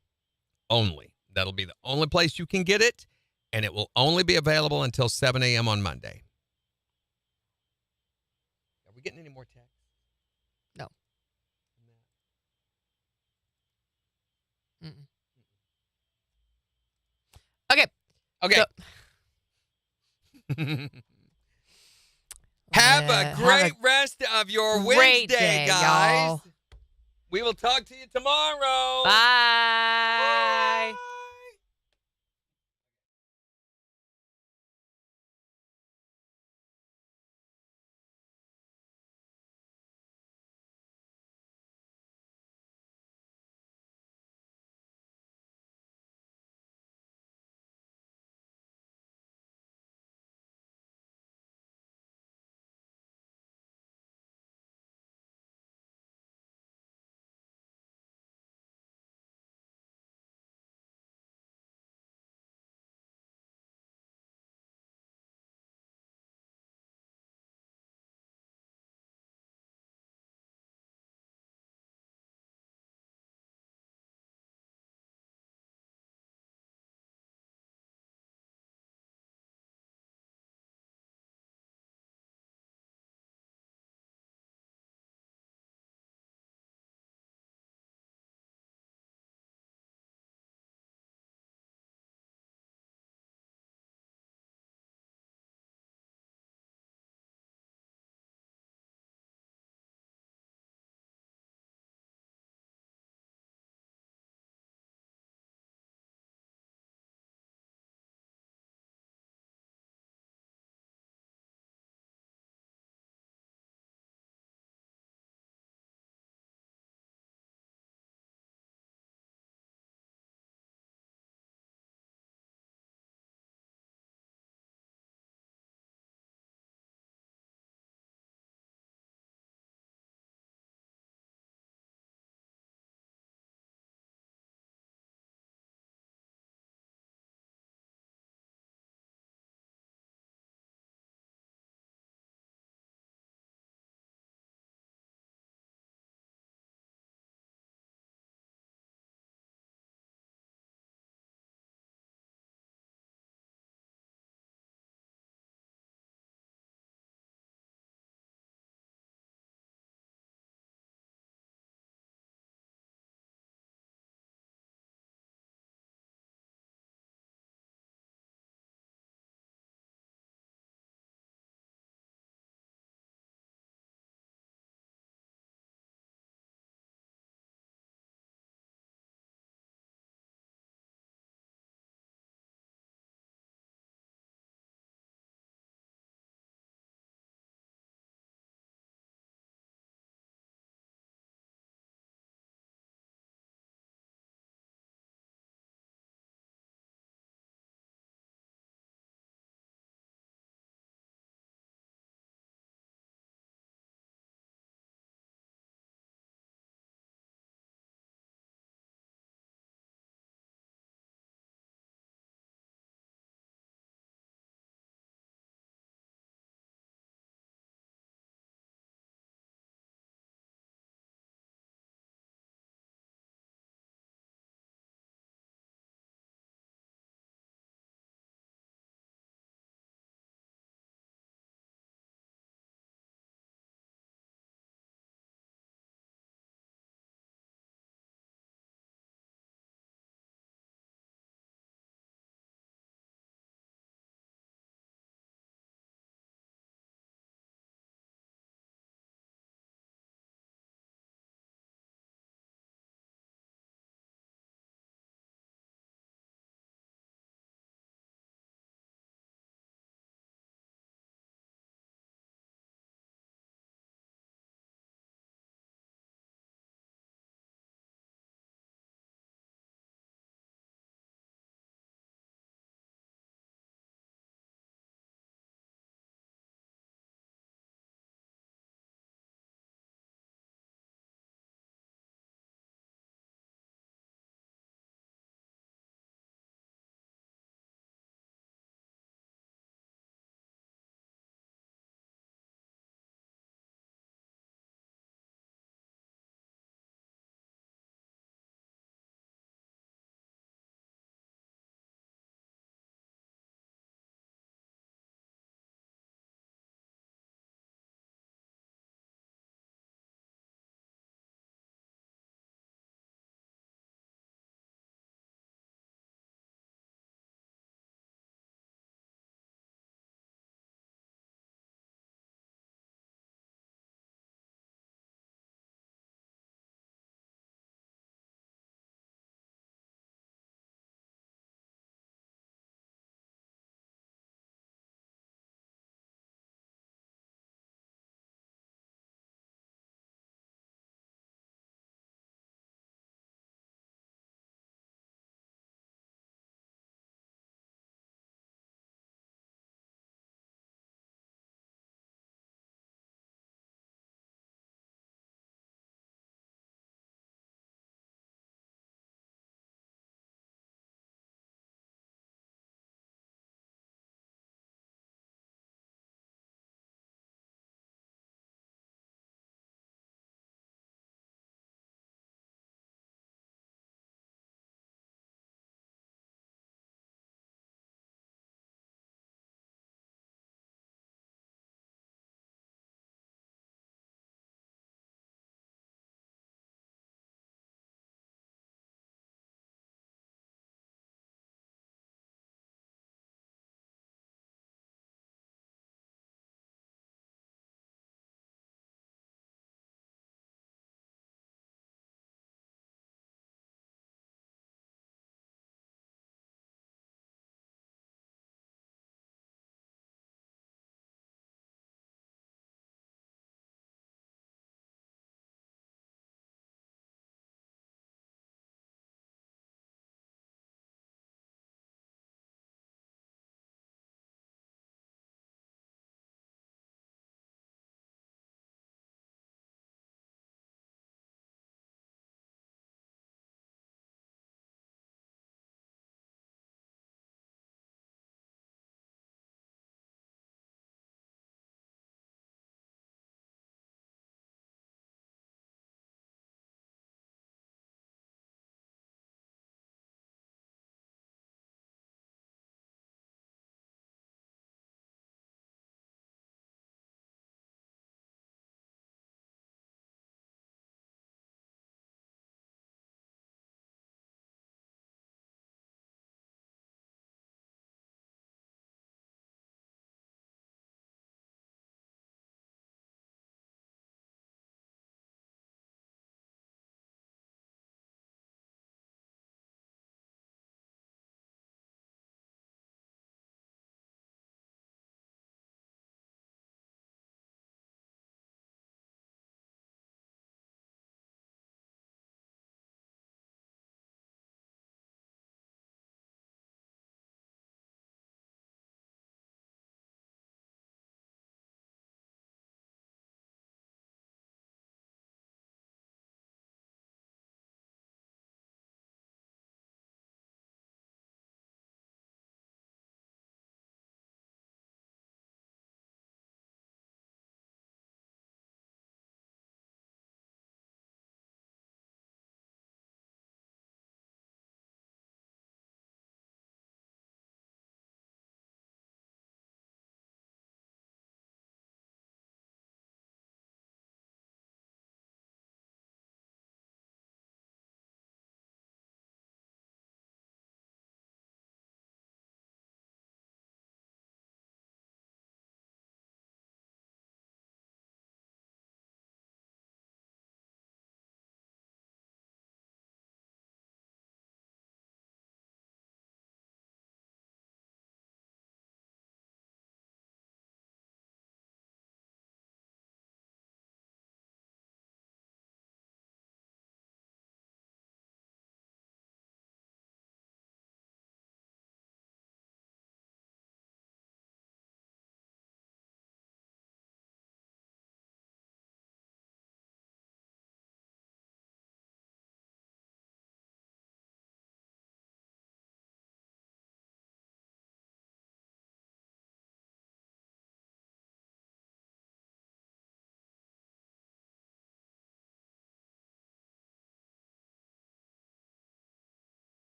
That'll be the only place you can get it, and it will only be available until 7 a.m. on Monday. Are we getting any more texts? No. Mm-mm. Okay. Have a great rest of your Wednesday, guys. Y'all. We will talk to you tomorrow. Bye.